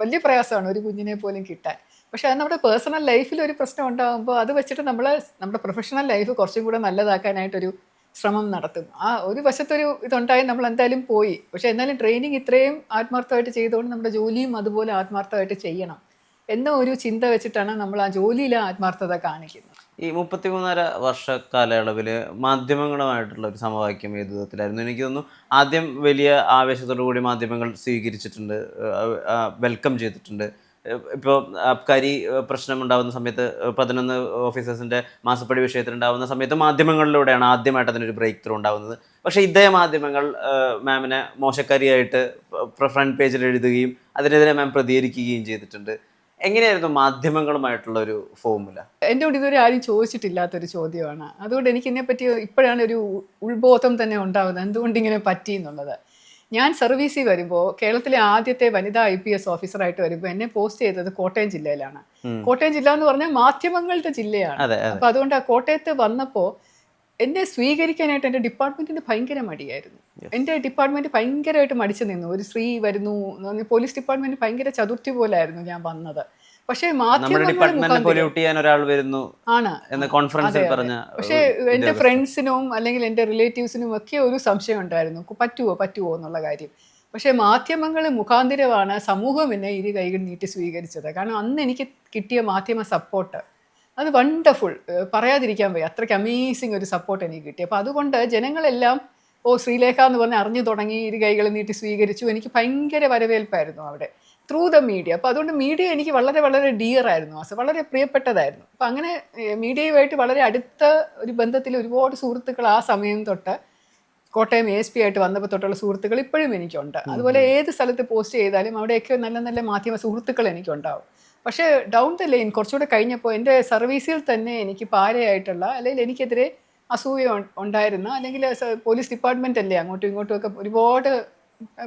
വലിയ പ്രയാസമാണ് ഒരു കുഞ്ഞിനെ പോലും കിട്ടാൻ. പക്ഷെ അത് നമ്മുടെ പേഴ്സണൽ ലൈഫിൽ ഒരു പ്രശ്നം ഉണ്ടാകുമ്പോൾ അത് വെച്ചിട്ട് നമ്മുടെ പ്രൊഫഷണൽ ലൈഫ് കുറച്ചും കൂടെ നല്ലതാക്കാനായിട്ടൊരു ശ്രമം നടത്തും. ആ ഒരു വശത്തൊരു ഇതുണ്ടായി നമ്മൾ എന്തായാലും പോയി. പക്ഷെ എന്നാലും ട്രെയിനിങ് ഇത്രയും ആത്മാർത്ഥമായിട്ട് ചെയ്തുകൊണ്ട് നമ്മുടെ ജോലിയും അതുപോലെ ആത്മാർത്ഥമായിട്ട് ചെയ്യണം എന്ന ഒരു ചിന്ത വെച്ചിട്ടാണ് നമ്മൾ ആ ജോലിയിലെ ആത്മാർത്ഥത കാണിക്കുന്നത്. ഈ 33.5 വർഷ കാലയളവിൽ മാധ്യമങ്ങളുമായിട്ടുള്ള ഒരു സമവാക്യം ഏത് വിധത്തിലായിരുന്നു? എനിക്ക് തോന്നുന്നു ആദ്യം വലിയ ആവേശത്തോടു കൂടി മാധ്യമങ്ങൾ സ്വീകരിച്ചിട്ടുണ്ട്, വെൽക്കം ചെയ്തിട്ടുണ്ട്. ഇപ്പോൾ അബ്കാരി പ്രശ്നം ഉണ്ടാകുന്ന സമയത്ത് 11 ഓഫീസേഴ്സിൻ്റെ മാസപ്പടി വിഷയത്തിലുണ്ടാകുന്ന സമയത്ത് മാധ്യമങ്ങളിലൂടെയാണ് ആദ്യമായിട്ട് അതിനൊരു ബ്രേക്ക് ത്രൂ ഉണ്ടാകുന്നത്. പക്ഷേ ഇതേ മാധ്യമങ്ങൾ മാമിനെ മോശക്കാരിയായിട്ട് ഫ്രണ്ട് പേജിൽ എഴുതുകയും അതിനെതിരെ മാം പ്രതികരിക്കുകയും ചെയ്തിട്ടുണ്ട്. എങ്ങനെയായിരുന്നു മാധ്യമങ്ങളുമായിട്ടുള്ള ഒരു ഫോർമുല? എന്നോട് ഇതുവരെ ആരും ചോദിച്ചിട്ടില്ലാത്തൊരു ചോദ്യമാണ്. അതുകൊണ്ട് എനിക്ക് ഇതിനെപ്പറ്റി ഇപ്പോഴാണ് ഒരു ഉത്ബോധം തന്നെ ഉണ്ടാകുന്നത്, എന്തുകൊണ്ട് ഇങ്ങനെ പറ്റി എന്നുള്ളത്. ഞാൻ സർവീസിൽ വരുമ്പോൾ, കേരളത്തിലെ ആദ്യത്തെ വനിതാ IPS ഓഫീസറായിട്ട് വരുമ്പോൾ എന്നെ പോസ്റ്റ് ചെയ്തത് കോട്ടയം ജില്ലയിലാണ്. കോട്ടയം ജില്ല എന്ന് പറഞ്ഞാൽ മാധ്യമങ്ങളുടെ ജില്ലയാണ്. അപ്പം അതുകൊണ്ട് ആ കോട്ടയത്ത് വന്നപ്പോൾ എന്നെ സ്വീകരിക്കാനായിട്ട് എൻ്റെ ഡിപ്പാർട്ട്മെൻറ്റിന് ഭയങ്കര മടിയായിരുന്നു. എൻ്റെ ഡിപ്പാർട്ട്മെൻറ്റ് ഭയങ്കരമായിട്ട് മടിച്ചു നിന്നു. ഒരു സ്ത്രീ വരുന്നു എന്ന് പറഞ്ഞാൽ പോലീസ് ഡിപ്പാർട്ട്മെൻറ്റ് ഭയങ്കര ചതുർത്ഥി പോലായിരുന്നു ഞാൻ വന്നത്. പക്ഷേ പക്ഷേ എൻ്റെ ഫ്രണ്ട്സിനും അല്ലെങ്കിൽ എൻ്റെ റിലേറ്റീവ്സിനും ഒക്കെ ഒരു സംശയം ഉണ്ടായിരുന്നു, പറ്റുമോ എന്നുള്ള കാര്യം. പക്ഷേ മാധ്യമങ്ങൾ മുഖാന്തിരമാണ് സമൂഹം എന്നെ ഇരു കൈകൾ നീട്ടി സ്വീകരിച്ചത്. കാരണം അന്ന് എനിക്ക് കിട്ടിയ മാധ്യമ സപ്പോർട്ട് അത് വണ്ടർഫുൾ, പറയാതിരിക്കാൻ വയ്യ. അത്രയ്ക്ക് അമേസിങ് ഒരു സപ്പോർട്ട് എനിക്ക് കിട്ടി. അപ്പോൾ അതുകൊണ്ട് ജനങ്ങളെല്ലാം ശ്രീലേഖ എന്ന് പറഞ്ഞ് അറിഞ്ഞു തുടങ്ങി, ഇരു കൈകൾ നീട്ടി സ്വീകരിച്ചു. എനിക്ക് ഭയങ്കര വരവേൽപ്പായിരുന്നു അവിടെ ത്രൂ ദ മീഡിയ. അപ്പോൾ അതുകൊണ്ട് മീഡിയ എനിക്ക് വളരെ വളരെ ഡിയർ ആയിരുന്നു, വളരെ പ്രിയപ്പെട്ടതായിരുന്നു. അപ്പോൾ അങ്ങനെ മീഡിയയുമായിട്ട് വളരെ അടുത്ത ഒരു ബന്ധത്തിൽ ഒരുപാട് സുഹൃത്തുക്കൾ ആ സമയം തൊട്ട് കോട്ടയം ASP ആയിട്ട് വന്നപ്പോൾ തൊട്ടുള്ള സുഹൃത്തുക്കൾ ഇപ്പോഴും എനിക്കുണ്ട്. അതുപോലെ ഏത് സ്ഥലത്ത് പോസ്റ്റ് ചെയ്താലും അവിടെയൊക്കെ നല്ല നല്ല മാധ്യമ സുഹൃത്തുക്കൾ എനിക്കുണ്ടാവും. പക്ഷേ ഡൗൺ ദ ലൈൻ കുറച്ചുകൂടെ കഴിഞ്ഞപ്പോൾ എൻ്റെ സർവീസിൽ തന്നെ എനിക്ക് പാരയായിട്ടുള്ള അല്ലെങ്കിൽ എനിക്കെതിരെ അസൂയ ഉണ്ടായിരുന്ന, അല്ലെങ്കിൽ പോലീസ് ഡിപ്പാർട്ട്മെൻ്റ് അല്ലേ, അങ്ങോട്ടും ഇങ്ങോട്ടും ഒക്കെ ഒരുപാട്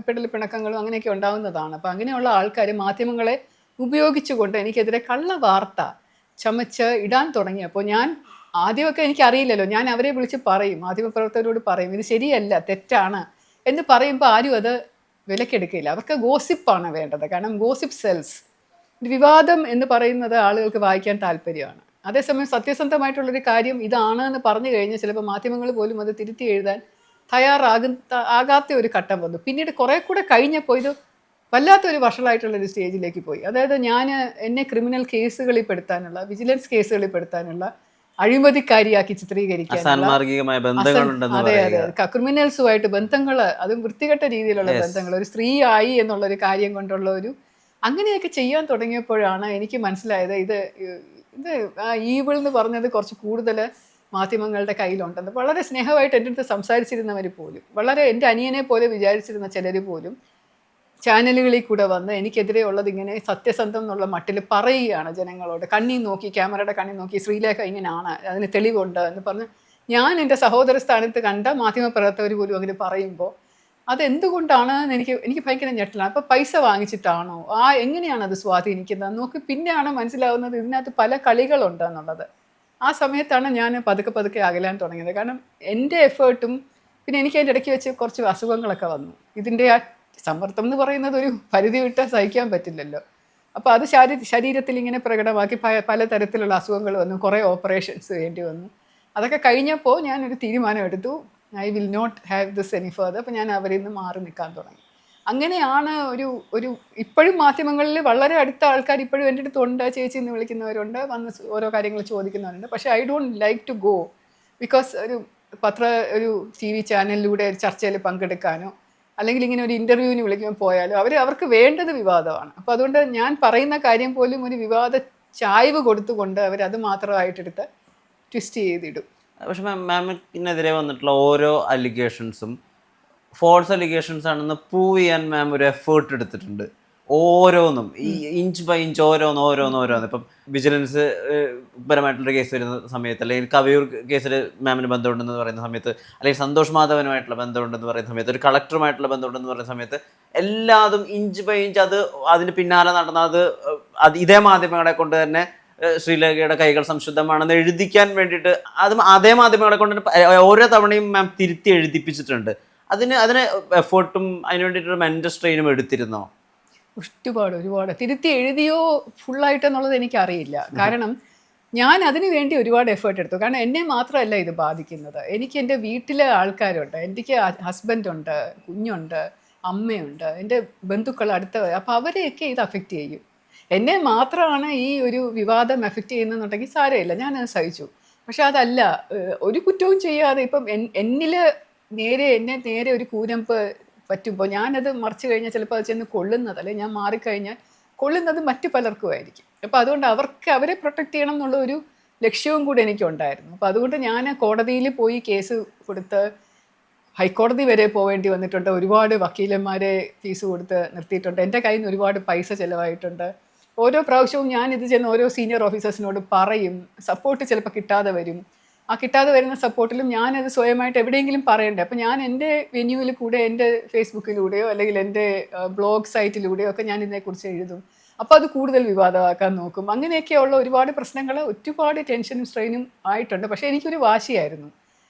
പിടൽ പിണക്കങ്ങളും അങ്ങനെയൊക്കെ ഉണ്ടാകുന്നതാണ്. അപ്പോൾ അങ്ങനെയുള്ള ആൾക്കാർ മാധ്യമങ്ങളെ ഉപയോഗിച്ചുകൊണ്ട് എനിക്കെതിരെ കള്ള വാർത്ത ചമച്ച് ഇടാൻ തുടങ്ങിയപ്പോൾ ഞാൻ ആദ്യമൊക്കെ എനിക്കറിയില്ലല്ലോ, ഞാൻ അവരെ വിളിച്ച് പറയും, മാധ്യമപ്രവർത്തകരോട് പറയും ഇത് ശരിയല്ല, തെറ്റാണ് എന്ന് പറയുമ്പോൾ ആരും അത് വിലക്കെടുക്കില്ല. അവർക്ക് ഗോസിപ്പാണ് വേണ്ടത്. കാരണം ഗോസിപ്പ് സെൽസ്. വിവാദം എന്ന് പറയുന്നത് ആളുകൾക്ക് വായിക്കാൻ താല്പര്യമാണ്. അതേസമയം സത്യസന്ധമായിട്ടുള്ളൊരു കാര്യം ഇതാണ് എന്ന് പറഞ്ഞു കഴിഞ്ഞാൽ ചിലപ്പോൾ മാധ്യമങ്ങൾ പോലും അത് തിരുത്തി എഴുതാൻ ആകാത്ത ഒരു ഘട്ടം വന്നു. പിന്നീട് കുറേ കൂടെ കഴിഞ്ഞപ്പോൾ ഇത് വല്ലാത്തൊരു വഷളായിട്ടുള്ളൊരു സ്റ്റേജിലേക്ക് പോയി. അതായത് എന്നെ ക്രിമിനൽ കേസുകളിൽ പെടുത്താനുള്ള, വിജിലൻസ് കേസുകളിൽ പെടുത്താനുള്ള അഴിമതിക്കാരിയാക്കി ചിത്രീകരിക്കാൻ അസാൻമാർഗികമായ ബന്ധങ്ങളുണ്ടെന്ന് അതെ പറയുക. അതെ ക്രിമിനൽസുമായിട്ട് ബന്ധങ്ങൾ, അതും വൃത്തികെട്ട രീതിയിലുള്ള ബന്ധങ്ങൾ, ഒരു സ്ത്രീ ആയി എന്നുള്ളൊരു കാര്യം കൊണ്ടുള്ള ഒരു അങ്ങനെയൊക്കെ ചെയ്യാൻ തുടങ്ങിയപ്പോഴാണ് എനിക്ക് മനസ്സിലായത് ഇത് ഇത് ഈവിൾ എന്ന് പറഞ്ഞത് കുറച്ച് കൂടുതൽ മാധ്യമങ്ങളുടെ കയ്യിലുണ്ടെന്ന്. വളരെ സ്നേഹമായിട്ട് എൻ്റെ അടുത്ത് സംസാരിച്ചിരുന്നവർ പോലും, വളരെ എൻ്റെ അനിയനെ പോലെ വിചാരിച്ചിരുന്ന ചിലർ പോലും ചാനലുകളിൽ കൂടെ വന്ന് എനിക്കെതിരെ ഉള്ളത് ഇങ്ങനെ സത്യസന്ധം എന്നുള്ള മട്ടിൽ പറയുകയാണ് ജനങ്ങളോട്. കണ്ണി നോക്കി, ക്യാമറയുടെ കണ്ണി നോക്കി, ശ്രീലേഖ ഇങ്ങനെയാണ്, അതിന് തെളിവുണ്ട് എന്ന് പറഞ്ഞ് ഞാൻ എൻ്റെ സഹോദര സ്ഥാനത്ത് കണ്ട മാധ്യമപ്രവർത്തകർ പോലും അങ്ങനെ പറയുമ്പോൾ അതെന്തുകൊണ്ടാണ് എനിക്ക് ഭയങ്കര ഞെട്ടലാണ്. അപ്പോൾ പൈസ വാങ്ങിച്ചിട്ടാണോ, എങ്ങനെയാണ് അത് സ്വാധീനിക്കുന്നത് നോക്കി പിന്നെയാണ് മനസ്സിലാവുന്നത് ഇതിനകത്ത് പല കളികളുണ്ട് എന്നുള്ളത്. ആ സമയത്താണ് ഞാൻ പതുക്കെ പതുക്കെ അകലാൻ തുടങ്ങിയത്. കാരണം എൻ്റെ എഫേർട്ടും പിന്നെ എനിക്ക് അതിൻ്റെ ഇടയ്ക്ക് വെച്ച് കുറച്ച് അസുഖങ്ങളൊക്കെ വന്നു. ഇതിൻ്റെ ആ സമ്മർദ്ദം എന്ന് പറയുന്നത് ഒരു പരിധി വിട്ട് സഹിക്കാൻ പറ്റില്ലല്ലോ. അപ്പോൾ അത് ശരീരത്തിൽ ഇങ്ങനെ പ്രകടമാക്കി പലതരത്തിലുള്ള അസുഖങ്ങൾ വന്നു, കുറേ ഓപ്പറേഷൻസ് വേണ്ടി വന്നു. അതൊക്കെ കഴിഞ്ഞപ്പോൾ ഞാനൊരു തീരുമാനം എടുത്തു, I will not have this any further. അപ്പോൾ ഞാൻ അവരിൽ നിന്ന് മാറി നിൽക്കാൻ തുടങ്ങി. അങ്ങനെയാണ് ഒരു ഇപ്പോഴും മാധ്യമങ്ങളിൽ വളരെ അടുത്ത ആൾക്കാർ ഇപ്പോഴും എൻ്റെ അടുത്തുണ്ട്, ചേച്ചി എന്ന് വിളിക്കുന്നവരുണ്ട്, വന്ന് ഓരോ കാര്യങ്ങൾ ചോദിക്കുന്നവരുണ്ട്. പക്ഷേ I don't like to go, because ഒരു ടി വി ചാനലിലൂടെ ഒരു ചർച്ചയിൽ പങ്കെടുക്കാനോ അല്ലെങ്കിൽ ഇങ്ങനെ ഒരു ഇൻ്റർവ്യൂവിന് വിളിക്കുമ്പോൾ പോയാലോ അവർക്ക് വേണ്ടത് വിവാദമാണ്. അപ്പോൾ അതുകൊണ്ട് ഞാൻ പറയുന്ന കാര്യം പോലും ഒരു വിവാദ ചായ്വ് കൊടുത്തുകൊണ്ട് അവരത് മാത്രമായിട്ടെടുത്ത് ട്വിസ്റ്റ് ചെയ്തിടും. പക്ഷെ മാമിനെതിരെ വന്നിട്ടുള്ള ഓരോ അലിഗേഷൻസും ഫോൾസ് അലിഗേഷൻസ് ആണെന്ന് പ്രൂവ് ചെയ്യാൻ മാം ഒരു എഫേർട്ട് എടുത്തിട്ടുണ്ട്. ഓരോന്നും ഈ ഇഞ്ച് ബൈ ഇഞ്ച് ഓരോന്ന് ഇപ്പം വിജിലൻസ് പരമായിട്ടുള്ള കേസ് വരുന്ന സമയത്ത്, അല്ലെങ്കിൽ കവിയൂർ കേസിൽ മാമിന് ബന്ധമുണ്ടെന്ന് പറയുന്ന സമയത്ത്, അല്ലെങ്കിൽ സന്തോഷ് മാധവനുമായിട്ടുള്ള ബന്ധമുണ്ടെന്ന് പറയുന്ന സമയത്ത്, ഒരു കളക്ടറുമായിട്ടുള്ള ബന്ധമുണ്ടെന്ന് പറയുന്ന സമയത്ത് എല്ലാതും ഇഞ്ച് ബൈ ഇഞ്ച് അതിന് പിന്നാലെ നടന്ന അത് ഇതേ മാധ്യമങ്ങളെ കൊണ്ട് തന്നെ ശ്രീലേഖയുടെ കൈകൾ സംശുദ്ധമാണെന്ന് എഴുതിക്കാൻ വേണ്ടിയിട്ട് അതേ മാധ്യമങ്ങളെ കൊണ്ട് ഓരോ തവണയും മാം തിരുത്തി എഴുതിപ്പിച്ചിട്ടുണ്ട്. അതിന് എഫേർട്ടും അതിന് വേണ്ടിയിട്ടൊരു മെൻ്റൽ സ്ട്രെയിനും എടുത്തിരുന്നോ? ഒരുപാട് തിരുത്തി എഴുതിയോ ഫുള്ളായിട്ടെന്നുള്ളത് എനിക്കറിയില്ല. കാരണം ഞാൻ അതിനു വേണ്ടി ഒരുപാട് എഫേർട്ട് എടുത്തു. കാരണം എന്നെ മാത്രമല്ല ഇത് ബാധിക്കുന്നത്, എനിക്ക് എൻ്റെ വീട്ടിലെ ആൾക്കാരുണ്ട്, എനിക്ക് ഹസ്ബൻഡുണ്ട്, കുഞ്ഞുണ്ട്, അമ്മയുണ്ട്, എൻ്റെ ബന്ധുക്കൾ അടുത്തവർ. അപ്പോൾ അവരെയൊക്കെ ഇത് അഫക്റ്റ് ചെയ്യും. എന്നെ മാത്രമാണ് ഈ ഒരു വിവാദം എഫക്റ്റ് ചെയ്യുന്നതെന്നുണ്ടെങ്കിൽ സാരമില്ല, ഞാനത് സഹിച്ചു. പക്ഷെ അതല്ല, ഒരു കുറ്റവും ചെയ്യാതെ ഇപ്പം എന്നെ നേരെ ഒരു കൂരമ്പ് പറ്റുമ്പോൾ ഞാനത് മറിച്ച് കഴിഞ്ഞാൽ ചിലപ്പോൾ അത് ചെന്ന് കൊള്ളുന്നത്, അല്ലെങ്കിൽ ഞാൻ മാറിക്കഴിഞ്ഞാൽ കൊള്ളുന്നത് മറ്റു പലർക്കുമായിരിക്കും. അപ്പോൾ അതുകൊണ്ട് അവരെ പ്രൊട്ടക്റ്റ് ചെയ്യണം എന്നുള്ള ഒരു ലക്ഷ്യവും കൂടി എനിക്കുണ്ടായിരുന്നു. അപ്പോൾ അതുകൊണ്ട് ഞാൻ കോടതിയിൽ പോയി കേസ് കൊടുത്ത് ഹൈക്കോടതി വരെ പോവേണ്ടി വന്നിട്ടുണ്ട്. ഒരുപാട് വക്കീലന്മാരെ ഫീസ് കൊടുത്ത് നിർത്തിയിട്ടുണ്ട്. എൻ്റെ കയ്യിൽ നിന്ന് ഒരുപാട് പൈസ ചിലവായിട്ടുണ്ട്. ഓരോ പ്രാവശ്യവും ഞാനിത് ചെന്ന് ഓരോ സീനിയർ ഓഫീസേഴ്സിനോട് പറയും, സപ്പോർട്ട് ചിലപ്പോൾ കിട്ടാതെ വരും. ആ കിട്ടാതെ വരുന്ന സപ്പോർട്ടിലും ഞാനത് സ്വയമായിട്ട് എവിടെയെങ്കിലും പറയണ്ടേ. അപ്പോൾ ഞാൻ എൻ്റെ വെന്യൂവിൽ കൂടെ, എൻ്റെ ഫേസ്ബുക്കിലൂടെയോ അല്ലെങ്കിൽ എൻ്റെ ബ്ലോഗ് സൈറ്റിലൂടെയോ ഒക്കെ ഞാൻ ഇതിനെക്കുറിച്ച് എഴുതും. അപ്പോൾ അത് കൂടുതൽ വിവാദമാക്കാൻ നോക്കും. അങ്ങനെയൊക്കെയുള്ള ഒരുപാട് പ്രശ്നങ്ങൾ, ഒരുപാട് ടെൻഷനും സ്ട്രെയിനും ആയിട്ടുണ്ട്. പക്ഷേ എനിക്കൊരു വാശിയായിരുന്നു,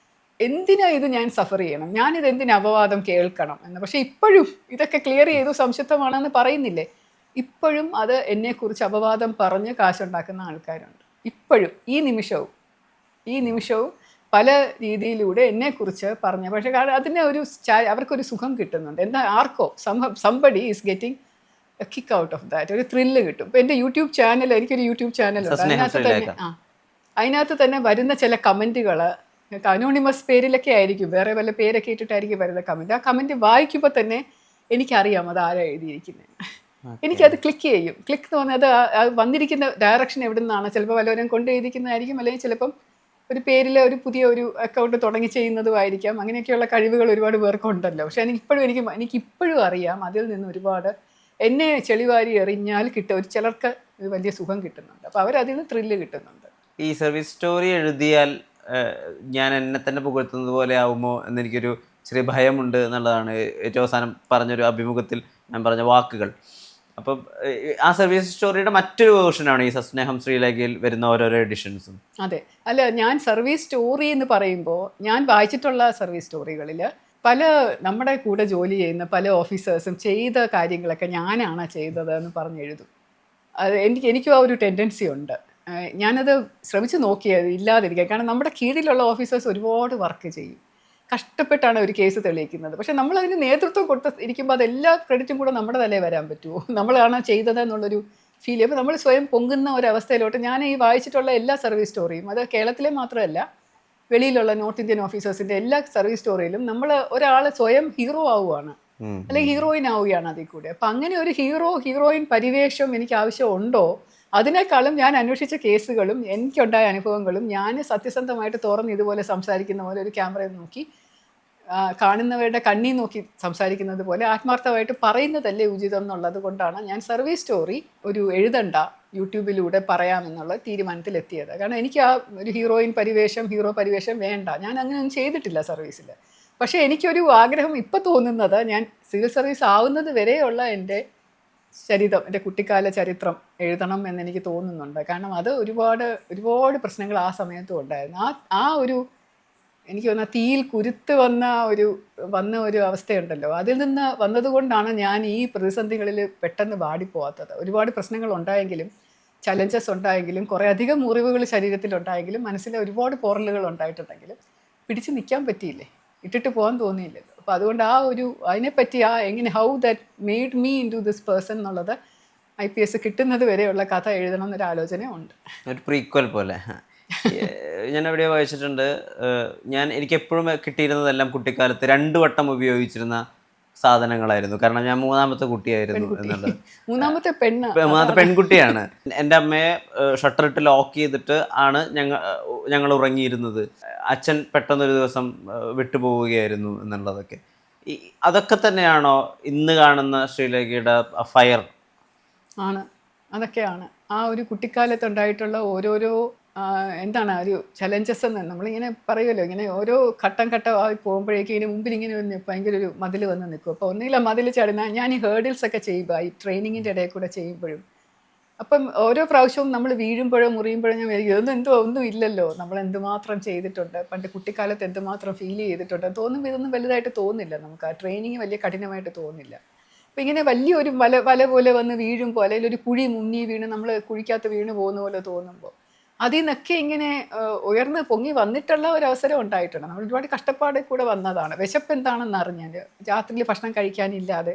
എന്തിനാ ഇത് ഞാൻ സഫർ ചെയ്യണം, ഞാനിത് എന്തിന് അപവാദം കേൾക്കണം എന്ന്. പക്ഷേ ഇപ്പോഴും ഇതൊക്കെ ക്ലിയർ ചെയ്തു സംശുദ്ധമാണെന്ന് പറയുന്നില്ലേ, ഇപ്പോഴും അത് എന്നെക്കുറിച്ച് അപവാദം പറഞ്ഞ് കാശുണ്ടാക്കുന്ന ആൾക്കാരുണ്ട്. ഇപ്പോഴും ഈ നിമിഷവും പല രീതിയിലൂടെ എന്നെക്കുറിച്ച് പറഞ്ഞു. പക്ഷേ കാരണം അതിന് അവർക്കൊരു സുഖം കിട്ടുന്നുണ്ട്. എന്താ ആർക്കോ somebody is getting kick out of that, ഒരു ത്രില്ല് കിട്ടും. ഇപ്പോൾ എൻ്റെ യൂട്യൂബ് ചാനൽ, എനിക്കൊരു യൂട്യൂബ് ചാനലുണ്ട്, അതിനകത്ത് തന്നെ വരുന്ന ചില കമൻറ്റുകൾ അനോണിമസ് പേരിലൊക്കെ ആയിരിക്കും, വേറെ വല്ല പേരൊക്കെ ഇട്ടിട്ടായിരിക്കും വരുന്ന കമൻറ്റ്. ആ കമൻറ്റ് വായിക്കുമ്പോൾ തന്നെ എനിക്കറിയാം അത് ആരാ എഴുതിയിരിക്കുന്നത്. എനിക്കത് ക്ലിക്ക് ചെയ്യും. ക്ലിക്ക് എന്ന് പറഞ്ഞാൽ അത് വന്നിരിക്കുന്ന ഡയറക്ഷൻ എവിടെ നിന്നാണ്, ചിലപ്പോൾ വല്ലവരും കൊണ്ട് എഴുതിക്കുന്നതായിരിക്കും, അല്ലെങ്കിൽ ചിലപ്പം ഒരു പേരിൽ ഒരു പുതിയ ഒരു അക്കൗണ്ട് തുടങ്ങി ചെയ്യുന്നതുമായിരിക്കാം. അങ്ങനെയൊക്കെയുള്ള കഴിവുകൾ ഒരുപാട് പേർക്കുണ്ടല്ലോ. പക്ഷേ എനിക്കിപ്പോഴും അറിയാം അതിൽ നിന്ന് ഒരുപാട് എന്നെ ചെളിവാരി എറിഞ്ഞാൽ ചിലർക്ക് വലിയ സുഖം കിട്ടുന്നുണ്ട്. അപ്പോൾ അവരതിൽ നിന്ന് ത്രില്ല് കിട്ടുന്നുണ്ട്. ഈ സർവീസ് സ്റ്റോറി എഴുതിയാൽ ഞാൻ എന്നെ തന്നെ പുകഴ്ത്തുന്നത് പോലെ ആവുമോ എന്നെനിക്കൊരു ചെറിയ ഭയമുണ്ട് എന്നുള്ളതാണ് ഏറ്റവും അവസാനം പറഞ്ഞൊരു അഭിമുഖത്തിൽ ഞാൻ പറഞ്ഞ വാക്കുകൾ. അപ്പം ആ സർവീസ് സ്റ്റോറിയുടെ മറ്റൊരു വേർഷനാണ് ഈ സസ്നേഹം ശ്രീലേഖയിൽ വരുന്ന ഓരോരോ എഡിഷൻസും. അതെ, അല്ല, ഞാൻ സർവീസ് സ്റ്റോറി എന്ന് പറയുമ്പോൾ ഞാൻ വായിച്ചിട്ടുള്ള സർവീസ് സ്റ്റോറികളിൽ പല നമ്മുടെ കൂടെ ജോലി ചെയ്യുന്ന പല ഓഫീസേഴ്സും ചെയ്ത കാര്യങ്ങളൊക്കെ ഞാനാണ് ചെയ്തത് എന്ന് പറഞ്ഞെഴുതും. അത് എനിക്കും ആ ഒരു ടെൻഡൻസി ഉണ്ട്. ഞാനത് ശ്രമിച്ച് നോക്കിയത് ഇല്ലാതിരിക്കുക. കാരണം നമ്മുടെ കീഴിലുള്ള ഓഫീസേഴ്സ് ഒരുപാട് വർക്ക് ചെയ്യും, കഷ്ടപ്പെട്ടാണ് ഒരു കേസ് തെളിയിക്കുന്നത്. പക്ഷെ നമ്മളതിന് നേതൃത്വം കൊടുത്ത് ഇരിക്കുമ്പോൾ അതെല്ലാ ക്രെഡിറ്റും കൂടെ നമ്മുടെ തലേ വരാൻ പറ്റുമോ, നമ്മളാണ് ചെയ്തത് എന്നുള്ളൊരു ഫീൽ ചെയ്യും. അപ്പോൾ നമ്മൾ സ്വയം പൊങ്ങുന്ന ഒരവസ്ഥയിലോട്ട് ഞാൻ ഈ വായിച്ചിട്ടുള്ള എല്ലാ സർവീസ് സ്റ്റോറിയും, അത് കേരളത്തിലെ മാത്രമല്ല വെളിയിലുള്ള നോർത്ത് ഇന്ത്യൻ ഓഫീസേഴ്സിൻ്റെ എല്ലാ സർവീസ് സ്റ്റോറിയിലും നമ്മൾ ഒരാൾ സ്വയം ഹീറോ ആവുകയാണ്, അല്ലെങ്കിൽ ഹീറോയിൻ ആവുകയാണ് അതിൽ കൂടെ. അപ്പം അങ്ങനെ ഒരു ഹീറോയിൻ പരിവേഷം എനിക്ക് ആവശ്യമുണ്ടോ? അതിനേക്കാളും ഞാൻ അന്വേഷിച്ച കേസുകളും എനിക്കുണ്ടായ അനുഭവങ്ങളും ഞാൻ സത്യസന്ധമായിട്ട് തുറന്ന് ഇതുപോലെ സംസാരിക്കുന്ന പോലെ ഒരു ക്യാമറയിൽ നോക്കി കാണുന്നവരുടെ കണ്ണി നോക്കി സംസാരിക്കുന്നത് പോലെ ആത്മാർത്ഥമായിട്ട് പറയുന്നതല്ലേ ഉചിതം എന്നുള്ളത് കൊണ്ടാണ് ഞാൻ സർവീസ് സ്റ്റോറി ഒരു എഴുതണ്ട, യൂട്യൂബിലൂടെ പറയാമെന്നുള്ള തീരുമാനത്തിലെത്തിയത്. കാരണം എനിക്ക് ആ ഒരു ഹീറോ പരിവേഷം വേണ്ട, ഞാൻ അങ്ങനെയൊന്നും ചെയ്തിട്ടില്ല സർവീസിൽ. പക്ഷേ എനിക്കൊരു ആഗ്രഹം ഇപ്പോൾ തോന്നുന്നത്, ഞാൻ സിവിൽ സർവീസ് ആവുന്നത് വരെയുള്ള എൻ്റെ ചരിതം, എൻ്റെ കുട്ടിക്കാല ചരിത്രം എഴുതണം എന്നെനിക്ക് തോന്നുന്നുണ്ട്. കാരണം അത് ഒരുപാട് പ്രശ്നങ്ങൾ ആ സമയത്തും ഉണ്ടായിരുന്നു. ആ ഒരു എനിക്ക് തോന്നുന്ന തീയിൽ കുരുത്ത് വന്ന ഒരു അവസ്ഥയുണ്ടല്ലോ, അതിൽ നിന്ന് വന്നതുകൊണ്ടാണ് ഞാൻ ഈ പ്രതിസന്ധികളിൽ പെട്ടെന്ന് വാടിപ്പോവാത്തത്. ഒരുപാട് പ്രശ്നങ്ങൾ ഉണ്ടായെങ്കിലും, ചലഞ്ചസ് ഉണ്ടായെങ്കിലും, കുറേ അധികം മുറിവുകൾ ശരീരത്തിലുണ്ടായെങ്കിലും, മനസ്സിലെ ഒരുപാട് പോറലുകൾ ഉണ്ടായിട്ടുണ്ടെങ്കിലും പിടിച്ച് നിൽക്കാൻ പറ്റിയില്ലേ, ഇട്ടിട്ട് പോകാൻ തോന്നിയില്ലല്ലോ. അപ്പോൾ അതുകൊണ്ട് അതിനെപ്പറ്റി എങ്ങനെ how that made me into this person എന്നുള്ളത് IPS കിട്ടുന്നത് വരെയുള്ള കഥ എഴുതണം എന്നൊരു ആലോചന ഉണ്ട്. ഒരു പ്രീക്വൽ പോലെ. ഞാൻ എവിടെയോ വായിച്ചിട്ടുണ്ട്, എനിക്ക് എപ്പോഴും കിട്ടിയിരുന്നതെല്ലാം കുട്ടിക്കാലത്ത് 2 വട്ടം ഉപയോഗിച്ചിരുന്ന സാധനങ്ങളായിരുന്നു. കാരണം ഞാൻ 3ാമത്തെ കുട്ടിയായിരുന്നു എന്നുള്ളത്. മൂന്നാമത്തെ പെൺകുട്ടിയാണ്. എൻ്റെ അമ്മയെ ഷട്ടറിട്ട് ലോക്ക് ചെയ്തിട്ട് ആണ് ഞങ്ങൾ ഉറങ്ങിയിരുന്നത്. അച്ഛൻ പെട്ടെന്നൊരു ദിവസം വിട്ടുപോവുകയായിരുന്നു എന്നുള്ളതൊക്കെ. അതൊക്കെ തന്നെയാണോ ഇന്ന് കാണുന്ന ശ്രീലേഖയുടെ ഫയർ? ആണ്, അതൊക്കെയാണ് ആ ഒരു കുട്ടിക്കാലത്തുണ്ടായിട്ടുള്ള ഓരോരോ എന്താണ് ഒരു ചലഞ്ചസ് എന്ന് നമ്മളിങ്ങനെ പറയുമല്ലോ, ഇങ്ങനെ ഓരോ ഘട്ടമായി പോകുമ്പോഴേക്കും ഇതിന് മുമ്പിൽ ഇങ്ങനെ ഭയങ്കര ഒരു മതിൽ വന്ന് നിൽക്കും. അപ്പോൾ ഒന്നുകിൽ മതിൽ ചടുന്ന ഞാൻ ഈ ഹേർഡിൽസ് ഒക്കെ ചെയ്യുമ്പോൾ ഈ ട്രെയിനിങ്ങിൻ്റെ ഇടയിൽ കൂടെ ചെയ്യുമ്പോഴും, അപ്പം ഓരോ പ്രാവശ്യവും നമ്മൾ വീഴുമ്പോഴോ മുറിയുമ്പോഴോ ഞാൻ ഇതൊന്നും ഒന്നും ഇല്ലല്ലോ, നമ്മൾ എന്തുമാത്രം ചെയ്തിട്ടുണ്ട്, പണ്ട് കുട്ടിക്കാലത്ത് എന്തുമാത്രം ഫീൽ ചെയ്തിട്ടുണ്ട് തോന്നുമ്പോൾ ഇതൊന്നും വലുതായിട്ട് തോന്നില്ല നമുക്ക്. ആ ട്രെയിനിങ് വലിയ കഠിനമായിട്ട് തോന്നില്ല. അപ്പം ഇങ്ങനെ വലിയൊരു വല പോലെ വന്ന് വീഴുമ്പോൾ, അല്ലെങ്കിൽ ഒരു കുഴി മുങ്ങി വീണ് നമ്മൾ കുഴിക്കകത്ത് വീണ് പോകുന്ന പോലെ തോന്നുമ്പോൾ, അതിൽ നിന്നൊക്കെ ഇങ്ങനെ ഉയർന്ന് പൊങ്ങി വന്നിട്ടുള്ള ഒരു അവസരം ഉണ്ടായിട്ടുണ്ട്. നമ്മൾ ഒരുപാട് കഷ്ടപ്പാടിൽ കൂടെ വന്നതാണ്. വിശപ്പ് എന്താണെന്ന് അറിഞ്ഞാൽ, രാത്രിയിൽ ഭക്ഷണം കഴിക്കാനില്ലാതെ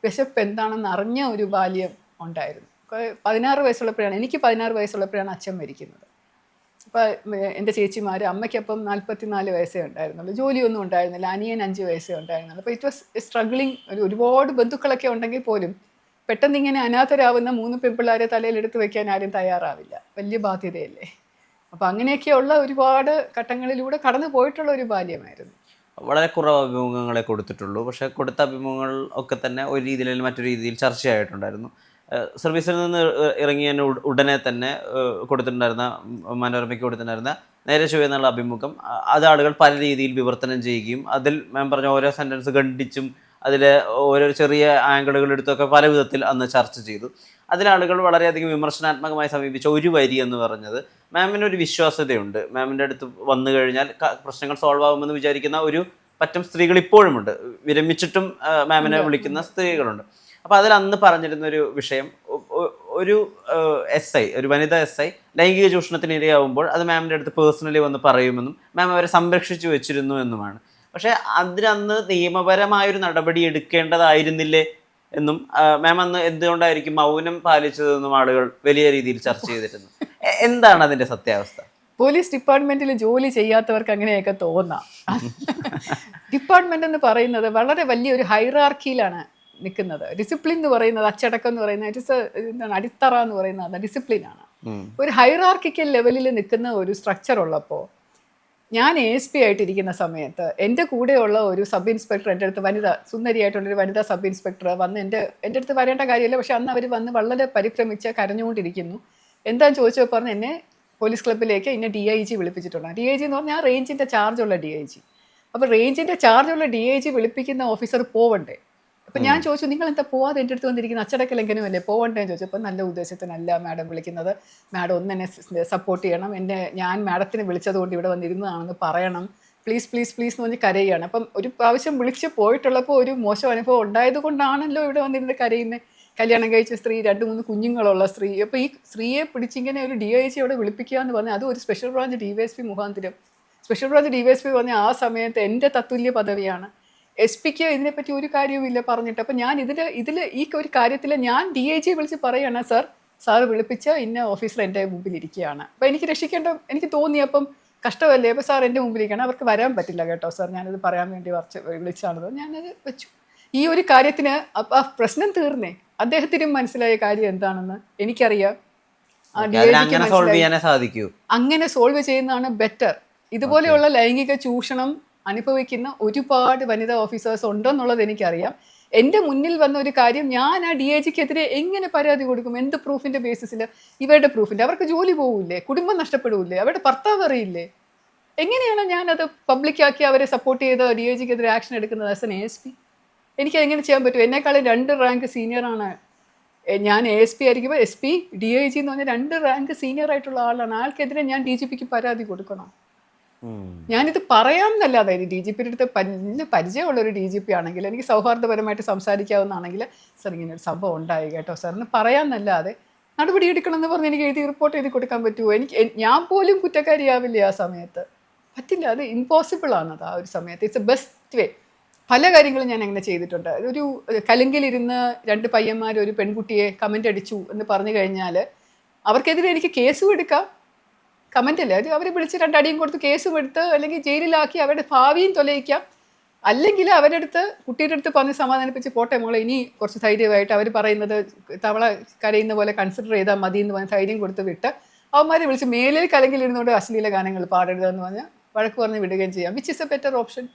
വിശപ്പ് എന്താണെന്ന് അറിഞ്ഞ ഒരു ബാല്യം ഉണ്ടായിരുന്നു. 16 വയസ്സുള്ളപ്പോഴാണ് അച്ഛൻ മരിക്കുന്നത്. അപ്പോൾ എൻ്റെ ചേച്ചിമാർ, അമ്മയ്ക്കപ്പം 44 വയസ്സേ ഉണ്ടായിരുന്നുള്ളൂ, ജോലിയൊന്നും ഉണ്ടായിരുന്നില്ല, അനിയൻ 5 വയസ്സേ ഉണ്ടായിരുന്നുള്ളൂ. അപ്പോൾ ഇറ്റ് വാസ് സ്ട്രഗ്ലിങ്. ഒരുപാട് ബന്ധുക്കളൊക്കെ ഉണ്ടെങ്കിൽ പോലും പെട്ടെന്ന് ഇങ്ങനെ അനാഥരാവുന്ന 3 പെൺപിള്ളേരെ തലയിലെടുത്ത് വെക്കാൻ ആരും തയ്യാറാവില്ല, വലിയ ബാധ്യതയല്ലേ. അപ്പോൾ അങ്ങനെയൊക്കെയുള്ള ഒരുപാട് ഘട്ടങ്ങളിലൂടെ കടന്നു പോയിട്ടുള്ള ഒരു ബാല്യമായിരുന്നു. വളരെ കുറവ് അഭിമുഖങ്ങളെ കൊടുത്തിട്ടുള്ളൂ, പക്ഷേ കൊടുത്ത അഭിമുഖങ്ങൾ ഒക്കെ തന്നെ ഒരു രീതിയിൽ അല്ലെങ്കിൽ മറ്റൊരു രീതിയിൽ ചർച്ചയായിട്ടുണ്ടായിരുന്നു. സർവീസിൽ നിന്ന് ഇറങ്ങിയ ഉടനെ തന്നെ കൊടുത്തിട്ടുണ്ടായിരുന്ന, മനോരമയ്ക്ക് കൊടുത്തിട്ടുണ്ടായിരുന്ന നേരെ ചൊവ്വേ എന്നുള്ള അഭിമുഖം, അത് ആളുകൾ പല രീതിയിൽ വിവർത്തനം ചെയ്യുകയും അതിൽ മാം പറഞ്ഞ ഓരോ സെൻറ്റൻസ് ഖണ്ഡിച്ചും അതിലെ ഓരോ ചെറിയ ആംഗിളുകൾ എടുത്തൊക്കെ പല വിധത്തിൽ അന്ന് ചർച്ച ചെയ്തു. അതിലാളുകൾ വളരെയധികം വിമർശനാത്മകമായി സമീപിച്ച ഒരു വരി എന്ന് പറഞ്ഞത്, മാമിനൊരു വിശ്വാസ്യതയുണ്ട്, മാമിൻ്റെ അടുത്ത് വന്നു കഴിഞ്ഞാൽ പ്രശ്നങ്ങൾ സോൾവ് ആകുമെന്ന് വിചാരിക്കുന്ന ഒരു പറ്റം സ്ത്രീകൾ ഇപ്പോഴുമുണ്ട്, വിരമിച്ചിട്ടും മാമിനെ വിളിക്കുന്ന സ്ത്രീകളുണ്ട്. അപ്പോൾ അതിൽ അന്ന് പറഞ്ഞിരുന്നൊരു വിഷയം, ഒരു SI, ഒരു വനിതാ SI ലൈംഗിക ചൂഷണത്തിന് ഇരയാവുമ്പോൾ അത് മാമിൻ്റെ അടുത്ത് പേഴ്സണലി വന്ന് പറയുമെന്നും മാം അവരെ സംരക്ഷിച്ചു വെച്ചിരുന്നു എന്നുമാണ്. പക്ഷേ അതിനന്ന് നിയമപരമായൊരു നടപടി എടുക്കേണ്ടതായിരുന്നില്ലേ എന്നും മാം അന്ന് എന്തുകൊണ്ടായിരിക്കും മൗനം പാലിച്ചതെന്നും ആളുകൾ വലിയ രീതിയിൽ ചർച്ച ചെയ്തിരുന്നു. എന്താണ് അതിൻ്റെ സത്യാവസ്ഥ? പോലീസ് ഡിപ്പാർട്ട്മെൻറ്റിൽ ജോലി ചെയ്യാത്തവർക്ക് അങ്ങനെയൊക്കെ തോന്നാം. ഡിപ്പാർട്ട്മെൻ്റ് എന്ന് പറയുന്നത് വളരെ വലിയൊരു ഹൈറാർക്കിയിലാണ് നിൽക്കുന്നത്. ഡിസിപ്ലിൻ എന്ന് പറയുന്നത്, അച്ചടക്കം എന്ന് പറയുന്നത്, എന്താണ് അടിത്തറ എന്ന് പറയുന്നത് ഡിസിപ്ലിനാണ്. ഒരു ഹൈറാർക്കിക്കൽ ലെവലിൽ നിൽക്കുന്ന ഒരു സ്ട്രക്ചർ ഉള്ളപ്പോൾ, ഞാൻ ASP ആയിട്ടിരിക്കുന്ന സമയത്ത് എൻ്റെ കൂടെയുള്ള ഒരു സബ് ഇൻസ്പെക്ടർ, എൻ്റെ അടുത്ത് സുന്ദരിയായിട്ടുള്ളൊരു വനിതാ സബ് ഇൻസ്പെക്ടർ വന്ന് എൻ്റെ അടുത്ത് വരേണ്ട കാര്യമില്ല, പക്ഷെ അന്ന് അവർ വന്ന് വളരെ പരിഭ്രമിച്ച് കരഞ്ഞുകൊണ്ടിരിക്കുന്നു. എന്താണെന്ന് ചോദിച്ചപ്പോൾ പറഞ്ഞ് എന്നെ പോലീസ് ക്ലബ്ബിലേക്ക് ഇന്നെ DIG വിളിപ്പിച്ചിട്ടുണ്ട്. DIG എന്ന് പറഞ്ഞാൽ റേഞ്ചിൻ്റെ ചാർജുള്ള DIG. അപ്പോൾ റേഞ്ചിൻ്റെ ചാർജുള്ള DIG വിളിപ്പിക്കുന്ന ഓഫീസർ പോവണ്ടേ? അപ്പം ഞാൻ ചോദിച്ചു, നിങ്ങൾ എന്താ പോവാതെ എൻ്റെ അടുത്ത് വന്നിരിക്കുന്ന, അച്ചടക്ക ലംഘനമല്ലേ, പോവണ്ടേന്ന് ചോദിച്ചപ്പോൾ നല്ല ഉദ്ദേശത്തിനല്ല മാഡം വിളിക്കുന്നത്, മാഡം ഒന്ന് എന്നെ സപ്പോർട്ട് ചെയ്യണം, ഞാൻ മാഡത്തിന് വിളിച്ചത് കൊണ്ട് ഇവിടെ വന്നിരുന്നതാണെന്ന് പറയണം, പ്ലീസ് പ്ലീസ് പ്ലീസ് എന്ന് പറഞ്ഞ് കരയുകയാണ്. അപ്പം ഒരു പ്രാവശ്യം വിളിച്ച് പോയിട്ടുള്ളപ്പോൾ ഒരു മോശം അനുഭവം ഉണ്ടായത് കൊണ്ടാണല്ലോ ഇവിടെ വന്നിരുന്ന് കരയുന്നത്. കല്യാണം കഴിച്ച സ്ത്രീ, 2-3 കുഞ്ഞുങ്ങളുള്ള സ്ത്രീ. അപ്പോൾ ഈ സ്ത്രീയെ പിടിച്ചിങ്ങനെ ഒരു DIG അവിടെ വിളിപ്പിക്കുക എന്ന് പറഞ്ഞാൽ, അതും ഒരു സ്പെഷ്യൽ ബ്രാഞ്ച് DYSP മുഖാന്തരം. സ്പെഷ്യൽ ബ്രാഞ്ച് DYSP പറഞ്ഞാൽ ആ സമയത്ത് എൻ്റെ തത്തുല്യ പദവിയാണ്. SP-ക്ക് ഇതിനെപ്പറ്റി ഒരു കാര്യവുമില്ല പറഞ്ഞിട്ട്. അപ്പം ഞാൻ ഇതിൽ ഈ ഒരു കാര്യത്തിൽ ഞാൻ DIG വിളിച്ച് പറയുകയാണ്, സർ സാറ് വിളിപ്പിച്ച ഇന്ന ഓഫീസർ എൻ്റെ മുമ്പിൽ ഇരിക്കുകയാണ്. അപ്പോൾ എനിക്ക് രക്ഷിക്കേണ്ട എനിക്ക് തോന്നി, അപ്പം കഷ്ടമല്ലേ, അപ്പോൾ സാർ എൻ്റെ മുമ്പിൽ ഇരിക്കണം, അവർക്ക് വരാൻ പറ്റില്ല കേട്ടോ സാർ, ഞാനത് പറയാൻ വേണ്ടി വിളിച്ചാണത്, ഞാനത് വെച്ചു. ഈ ഒരു കാര്യത്തിന് ആ പ്രശ്നം തീർന്നേ. അദ്ദേഹത്തിനും മനസ്സിലായ കാര്യം എന്താണെന്ന് എനിക്കറിയാം. അങ്ങനെ സോൾവ് ചെയ്യുന്നതാണ് ബെറ്റർ. ഇതുപോലെയുള്ള ലൈംഗിക ചൂഷണം അനുഭവിക്കുന്ന ഒരുപാട് വനിതാ ഓഫീസേഴ്സ് ഉണ്ടെന്നുള്ളത് എനിക്കറിയാം. എൻ്റെ മുന്നിൽ വന്ന ഒരു കാര്യം, ഞാൻ ആ DIGക്കെതിരെ എങ്ങനെ പരാതി കൊടുക്കും? എന്ത് പ്രൂഫിൻ്റെ ബേസിസിൽ? ഇവരുടെ പ്രൂഫിൻ്റെ. അവർക്ക് ജോലി പോകില്ലേ? കുടുംബം നഷ്ടപ്പെടില്ലേ? അവരുടെ ഭർത്താവ് അറിയില്ലേ? എങ്ങനെയാണ് ഞാനത് പബ്ലിക്കാക്കി അവരെ സപ്പോർട്ട് ചെയ്ത് DIGക്കെതിരെ ആക്ഷൻ എടുക്കുന്നത് ആസ് എൻ ASP? എനിക്ക് എങ്ങനെ ചെയ്യാൻ പറ്റും? എന്നെക്കാളും 2 റാങ്ക് സീനിയറാണ് ഞാൻ. ASP ആയിരിക്കുമ്പോൾ SP, DIG എന്ന് പറഞ്ഞാൽ 2 റാങ്ക് സീനിയർ ആയിട്ടുള്ള ആളാണ്. ആൾക്കെതിരെ ഞാൻ DGPക്ക് പരാതി കൊടുക്കണം? ഞാനിത് പറയാം എന്നല്ലാതെ, DGPയുടെ അടുത്ത് പരിചയമുള്ള ഒരു DGP ആണെങ്കിൽ, എനിക്ക് സൗഹാർദ്ദപരമായിട്ട് സംസാരിക്കാവുന്നതാണെങ്കിൽ, സാർ ഇങ്ങനെ ഒരു സംഭവം ഉണ്ടായി കേട്ടോ സാറിന് പറയാമെന്നല്ലാതെ നടപടി എടുക്കണം എന്ന് പറഞ്ഞ് എനിക്ക് റിപ്പോർട്ട് ചെയ്ത് കൊടുക്കാൻ പറ്റുമോ? ഞാൻ പോലും കുറ്റക്കാരിയാവില്ലേ ആ സമയത്ത്? പറ്റില്ല, അത് ഇമ്പോസിബിൾ ആണത് ആ ഒരു സമയത്ത്. It's A best way. പല കാര്യങ്ങളും ഞാൻ അങ്ങനെ ചെയ്തിട്ടുണ്ട്. ഒരു കലുങ്കിലിരുന്ന് 2 പയ്യന്മാർ ഒരു പെൺകുട്ടിയെ കമൻ്റ് അടിച്ചു എന്ന് പറഞ്ഞു കഴിഞ്ഞാൽ അവർക്കെതിരെ എനിക്ക് കേസും എടുക്കാം. കമൻ്റ് അല്ലേ, അത് അവരെ വിളിച്ച് 2 അടിയും കൊടുത്ത് കേസും എടുത്ത് അല്ലെങ്കിൽ ജയിലിലാക്കി അവരുടെ ഭാവിയും തൊലയിക്കാം. അല്ലെങ്കിൽ അവരുടെ അടുത്ത്, കുട്ടിയുടെ അടുത്ത് പറഞ്ഞ് സമാധാനിപ്പിച്ച്, പോട്ടെ മോളെ, ഇനി കുറച്ച് ധൈര്യമായിട്ട് അവർ പറയുന്നത് തവള കരയുന്ന പോലെ കൺസിഡർ ചെയ്താൽ മതി എന്ന് പറഞ്ഞ് ധൈര്യം കൊടുത്ത് വിട്ട് അവന്മാരെ വിളിച്ച് മേലിൽ കലങ്കിലിരുന്നുകൊണ്ട് അശ്ലീല ഗാനങ്ങൾ പാടരുതെന്ന് പറഞ്ഞ് വഴക്ക് പറഞ്ഞ് വിടുകയും ചെയ്യാം. Which is A better option?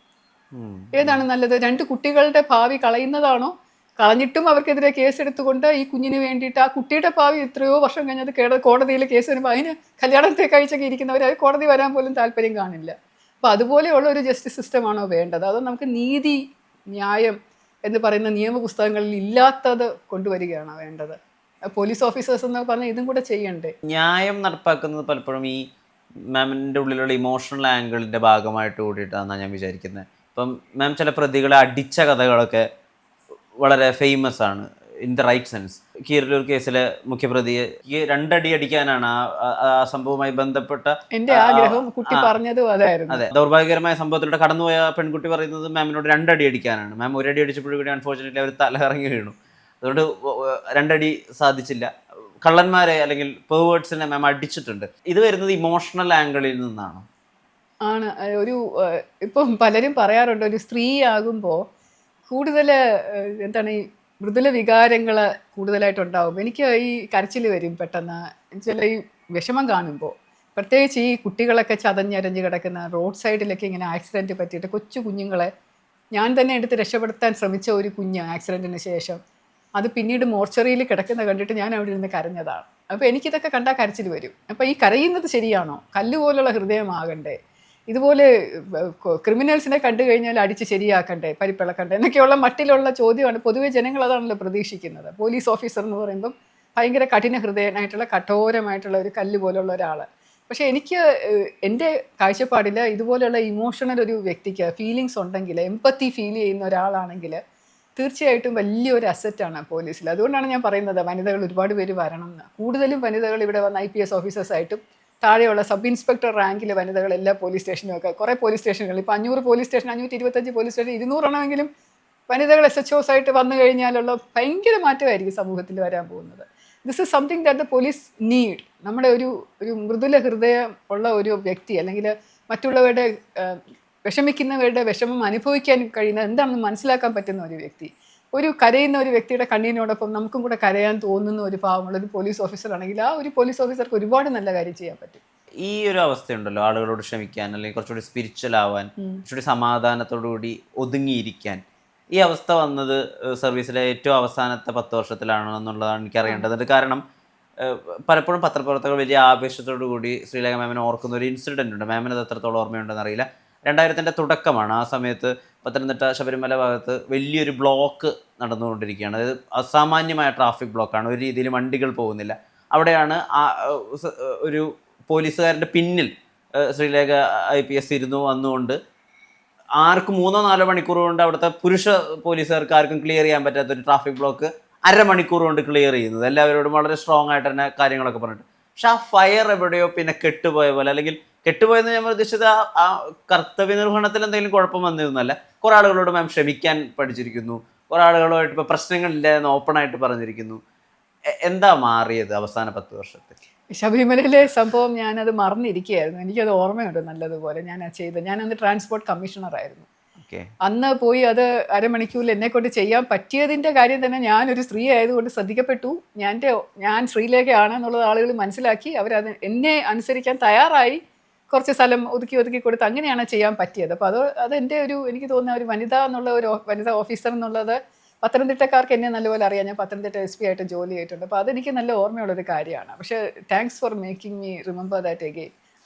ഏതാണ് നല്ലത്? 2 കുട്ടികളുടെ ഭാവി കളയുന്നതാണോ? കളഞ്ഞിട്ടും അവർക്കെതിരെ കേസെടുത്തുകൊണ്ട് ഈ കുഞ്ഞിന് വേണ്ടിയിട്ട്, ആ കുട്ടിയുടെ ഭാവി എത്രയോ വർഷം കഴിഞ്ഞത് കോടതിയിൽ കേസ് വരുമ്പോൾ അതിന് കല്യാണത്തെ കഴിച്ചൊക്കെ ഇരിക്കുന്നവർ അത് കോടതി വരാൻ പോലും താല്പര്യം കാണില്ല. അപ്പോൾ അതുപോലെയുള്ള ഒരു ജസ്റ്റിസ് സിസ്റ്റമാണോ വേണ്ടത്? അതോ നമുക്ക് നീതി, ന്യായം എന്ന് പറയുന്ന നിയമപുസ്തകങ്ങളിൽ ഇല്ലാത്തത് കൊണ്ടുവരികയാണോ വേണ്ടത്? പോലീസ് ഓഫീസേഴ്സ് എന്ന് പറഞ്ഞാൽ ഇതും കൂടെ ചെയ്യണ്ടേ? ന്യായം നടപ്പാക്കുന്നത് പലപ്പോഴും ഈ മാമിൻ്റെ ഉള്ളിലുള്ള ഇമോഷണൽ ആംഗിളിൻ്റെ ഭാഗമായിട്ട് കൂടിയിട്ടാണെന്നാണ് ഞാൻ വിചാരിക്കുന്നത്. ഇപ്പം മാം ചില പ്രതികളെ അടിച്ച കഥകളൊക്കെ വളരെ ഫേമസ് ആണ് ഇൻ ദ റൈറ്റ് സെൻസ്. കീരലൂർ കേസിലെ മുഖ്യപ്രതിയെ 2 അടി അടിക്കാനാണ് ആ സംഭവവുമായി ബന്ധപ്പെട്ട എൻ്റെ ആഗ്രഹം. കുട്ടി പറഞ്ഞതും അതായിരുന്നു. അതെ, ദൗർഭാഗ്യകരമായ സംഭവത്തിലൂടെ കടന്നുപോയ പെൺകുട്ടി പറയുന്നത് മാമിനോട് 2 അടി അടിക്കാനാണ്. മാം 1 അടി അടിച്ചപ്പോഴും കൂടി അൺഫോർച്ചുനേറ്റ്ലി അവർ തലകറങ്ങി വീണു. അതുകൊണ്ട് 2 അടി സാധിച്ചില്ല. കള്ളന്മാരെ അല്ലെങ്കിൽ പെർവേർട്സിനെ മാം അടിച്ചിട്ടുണ്ട്. ഇത് വരുന്നത് ഇമോഷണൽ ആംഗിളിൽ നിന്നാണ്. ആണ്. ഒരു ഇപ്പം പലരും പറയാറുണ്ട്, ഒരു സ്ത്രീ ആകുമ്പോൾ കൂടുതൽ എന്താണ് ഈ മൃദുല വികാരങ്ങൾ കൂടുതലായിട്ടുണ്ടാവും. എനിക്ക് ഈ കരച്ചിൽ വരും പെട്ടെന്ന്, ചില ഈ വിഷമം കാണുമ്പോൾ. പ്രത്യേകിച്ച് ഈ കുട്ടികളൊക്കെ ചതഞ്ഞരഞ്ഞ് കിടക്കുന്ന റോഡ് സൈഡിലൊക്കെ ഇങ്ങനെ ആക്സിഡൻറ്റ് പറ്റിയിട്ട് കൊച്ചു കുഞ്ഞുങ്ങളെ ഞാൻ തന്നെ എടുത്ത് രക്ഷപ്പെടുത്താൻ ശ്രമിച്ച ഒരു കുഞ്ഞ് ആക്സിഡൻറ്റിന് ശേഷം അത് പിന്നീട് മോർച്ചറിയിൽ കിടക്കുന്ന കണ്ടിട്ട് ഞാൻ അവിടെ ഇരുന്ന് കരഞ്ഞതാണ്. അപ്പോൾ എനിക്കിതൊക്കെ കണ്ടാൽ കരച്ചിൽ വരും. അപ്പോൾ ഈ കരയുന്നത് ശരിയാണോ? കല്ലുപോലുള്ള ഹൃദയമാകണ്ടേ? ഇതുപോലെ ക്രിമിനൽസിനെ കണ്ടു കഴിഞ്ഞാൽ അടിച്ച് ശരിയാക്കണ്ടേ, പരിപ്പിളക്കണ്ടേ എന്നൊക്കെയുള്ള മട്ടിലുള്ള ചോദ്യമാണ്. പൊതുവെ ജനങ്ങൾ അതാണല്ലോ പ്രതീക്ഷിക്കുന്നത്. പോലീസ് ഓഫീസർ എന്ന് പറയുമ്പം ഭയങ്കര കഠിന ഹൃദയനായിട്ടുള്ള, കഠോരമായിട്ടുള്ള ഒരു കല്ല് പോലുള്ള ഒരാൾ. പക്ഷേ എനിക്ക് എൻ്റെ കാഴ്ചപ്പാടിൽ ഇതുപോലെയുള്ള ഇമോഷണൽ ഒരു വ്യക്തിക്ക് ഫീലിങ്സ് ഉണ്ടെങ്കിൽ, എമ്പത്തി ഫീൽ ചെയ്യുന്ന ഒരാളാണെങ്കിൽ തീർച്ചയായിട്ടും വലിയൊരു അസറ്റാണ് പോലീസിൽ. അതുകൊണ്ടാണ് ഞാൻ പറയുന്നത് വനിതകൾ ഒരുപാട് പേര് വരണം എന്ന്. കൂടുതലും വനിതകൾ ഇവിടെ വന്ന് IPS ഓഫീസേഴ്സായിട്ടും താഴെയുള്ള സബ് ഇൻസ്പെക്ടർ റാങ്കിൽ വനിതകൾ എല്ലാ പോലീസ് സ്റ്റേഷനും ഒക്കെ, കുറേ പോലീസ് സ്റ്റേഷനുകൾ, ഇപ്പോൾ 500 പോലീസ് സ്റ്റേഷൻ, 525 പോലീസ് സ്റ്റേഷൻ, 200 എണ്ണമെങ്കിലും വനിതകൾ SHOs ആയിട്ട് വന്നു കഴിഞ്ഞാലുള്ള ഭയങ്കര മാറ്റമായിരിക്കും സമൂഹത്തിൽ വരാൻ പോകുന്നത്. This is something that the police need. നമ്മുടെ ഒരു മൃദുല ഹൃദയം ഉള്ള ഒരു വ്യക്തി, അല്ലെങ്കിൽ മറ്റുള്ളവരുടെ വിഷമിക്കുന്നവരുടെ വിഷമം അനുഭവിക്കാൻ കഴിയുന്ന എന്താണെന്ന് മനസ്സിലാക്കാൻ പറ്റുന്ന ഒരു വ്യക്തി, ഒരു കരയുന്ന ഒരു വ്യക്തിയുടെ കണ്ണീരിനോടൊപ്പം നമുക്കും കൂടെ കരയാൻ തോന്നുന്ന ഒരു ഭാവമുള്ള ഒരു പോലീസ് ഓഫീസർ ആണെങ്കിൽ ആ ഒരു പോലീസ് ഓഫീസർക്ക് ഒരുപാട് നല്ല കാര്യം ചെയ്യാൻ പറ്റും. ഈ ഒരു അവസ്ഥയുണ്ടല്ലോ, ആളുകളോട് ക്ഷമിക്കാൻ, അല്ലെങ്കിൽ കുറച്ചുകൂടി സ്പിരിച്വൽ ആവാൻ, കുറച്ചുകൂടി സമാധാനത്തോടുകൂടി ഒതുങ്ങിയിരിക്കാൻ, ഈ അവസ്ഥ വന്നത് സർവീസിലെ ഏറ്റവും അവസാനത്തെ 10 വർഷത്തിലാണോ എന്നുള്ളതാണ് എനിക്കറിയേണ്ടത്. കാരണം പലപ്പോഴും പത്രപ്രവർത്തകർ വലിയ ആവേശത്തോടു കൂടി ശ്രീലേഖ മാമിനെ ഓർക്കുന്ന ഒരു ഇൻസിഡൻ്റ് ഉണ്ട്. മാമിന് അത് എത്രത്തോളം ഓർമ്മയുണ്ടെന്ന് അറിയില്ല. 2000-ൻ്റെ തുടക്കമാണ്. ആ സമയത്ത് പത്തനംതിട്ട ശബരിമല ഭാഗത്ത് വലിയൊരു ബ്ലോക്ക് നടന്നുകൊണ്ടിരിക്കുകയാണ്. അതായത് അസാമാന്യമായ ട്രാഫിക് ബ്ലോക്കാണ്, ഒരു രീതിയിൽ വണ്ടികൾ പോകുന്നില്ല. അവിടെയാണ് ഒരു പോലീസുകാരൻ്റെ പിന്നിൽ ശ്രീലേഖ IPS ഇരുന്നു വന്നുകൊണ്ട് ആർക്കും 3-4 മണിക്കൂർ കൊണ്ട് അവിടുത്തെ പുരുഷ പോലീസുകാർക്ക് ആർക്കും ക്ലിയർ ചെയ്യാൻ പറ്റാത്തൊരു ട്രാഫിക് ബ്ലോക്ക് അരമണിക്കൂർ കൊണ്ട് ക്ലിയർ ചെയ്യുന്നത്. എല്ലാവരോടും വളരെ സ്ട്രോങ് ആയിട്ട് തന്നെ കാര്യങ്ങളൊക്കെ പറഞ്ഞിട്ട്. പക്ഷെ ആ ഫയർ എവിടെയോ പിന്നെ കെട്ടുപോയ പോലെ, അല്ലെങ്കിൽ കെട്ടുപോയെന്ന് ഞാൻ ഉദ്ദേശിച്ചത് ആ കർത്തവ്യ നിർവഹണത്തിൽ എന്തെങ്കിലും കുഴപ്പം വന്നിരുന്നല്ല. കുറേ ആളുകളോട് മാം ക്ഷമിക്കാൻ പഠിച്ചിരിക്കുന്നു, കുറേ ആളുകളുമായിട്ട് ഇപ്പോൾ പ്രശ്നങ്ങളില്ല എന്ന് ഓപ്പണായിട്ട് പറഞ്ഞിരിക്കുന്നു. എന്താ മാറിയത് അവസാന 10 വർഷത്തിൽ? ശബരിമലയിലെ സംഭവം ഞാനത് മറന്നിരിക്കുകയായിരുന്നു. എനിക്കത് ഓർമ്മയുണ്ട് നല്ലതുപോലെ. ഞാനന്ന് ട്രാൻസ്പോർട്ട് കമ്മീഷണറായിരുന്നു. ഓക്കെ. അന്ന് പോയി അത് അരമണിക്കൂറിൽ എന്നെക്കൊണ്ട് ചെയ്യാൻ പറ്റിയതിൻ്റെ കാര്യം തന്നെ ഞാനൊരു സ്ത്രീ ആയതുകൊണ്ട് ശ്രദ്ധിക്കപ്പെട്ടു. ഞാൻ ശ്രീലേഖയാണെന്നുള്ളത് ആളുകൾ മനസ്സിലാക്കി. അവരത് എന്നെ അനുസരിക്കാൻ തയ്യാറായി. കുറച്ച് സ്ഥലം ഒതുക്കി കൊടുത്ത് അങ്ങനെയാണ് ചെയ്യാൻ പറ്റിയത്. അപ്പോൾ അതെൻ്റെ എനിക്ക് തോന്നുന്ന ഒരു വനിതാ ഓഫീസർ എന്നുള്ളത് പത്തനംതിട്ടക്കാർക്ക് എന്നെ നല്ലപോലെ അറിയാം. ഞാൻ പത്തനംതിട്ട SP ആയിട്ട് ജോലി ചെയ്തിട്ടുണ്ട്. അപ്പോൾ അതെനിക്ക് നല്ല ഓർമ്മയുള്ളൊരു കാര്യമാണ്. പക്ഷേ thanks for making me remember that again.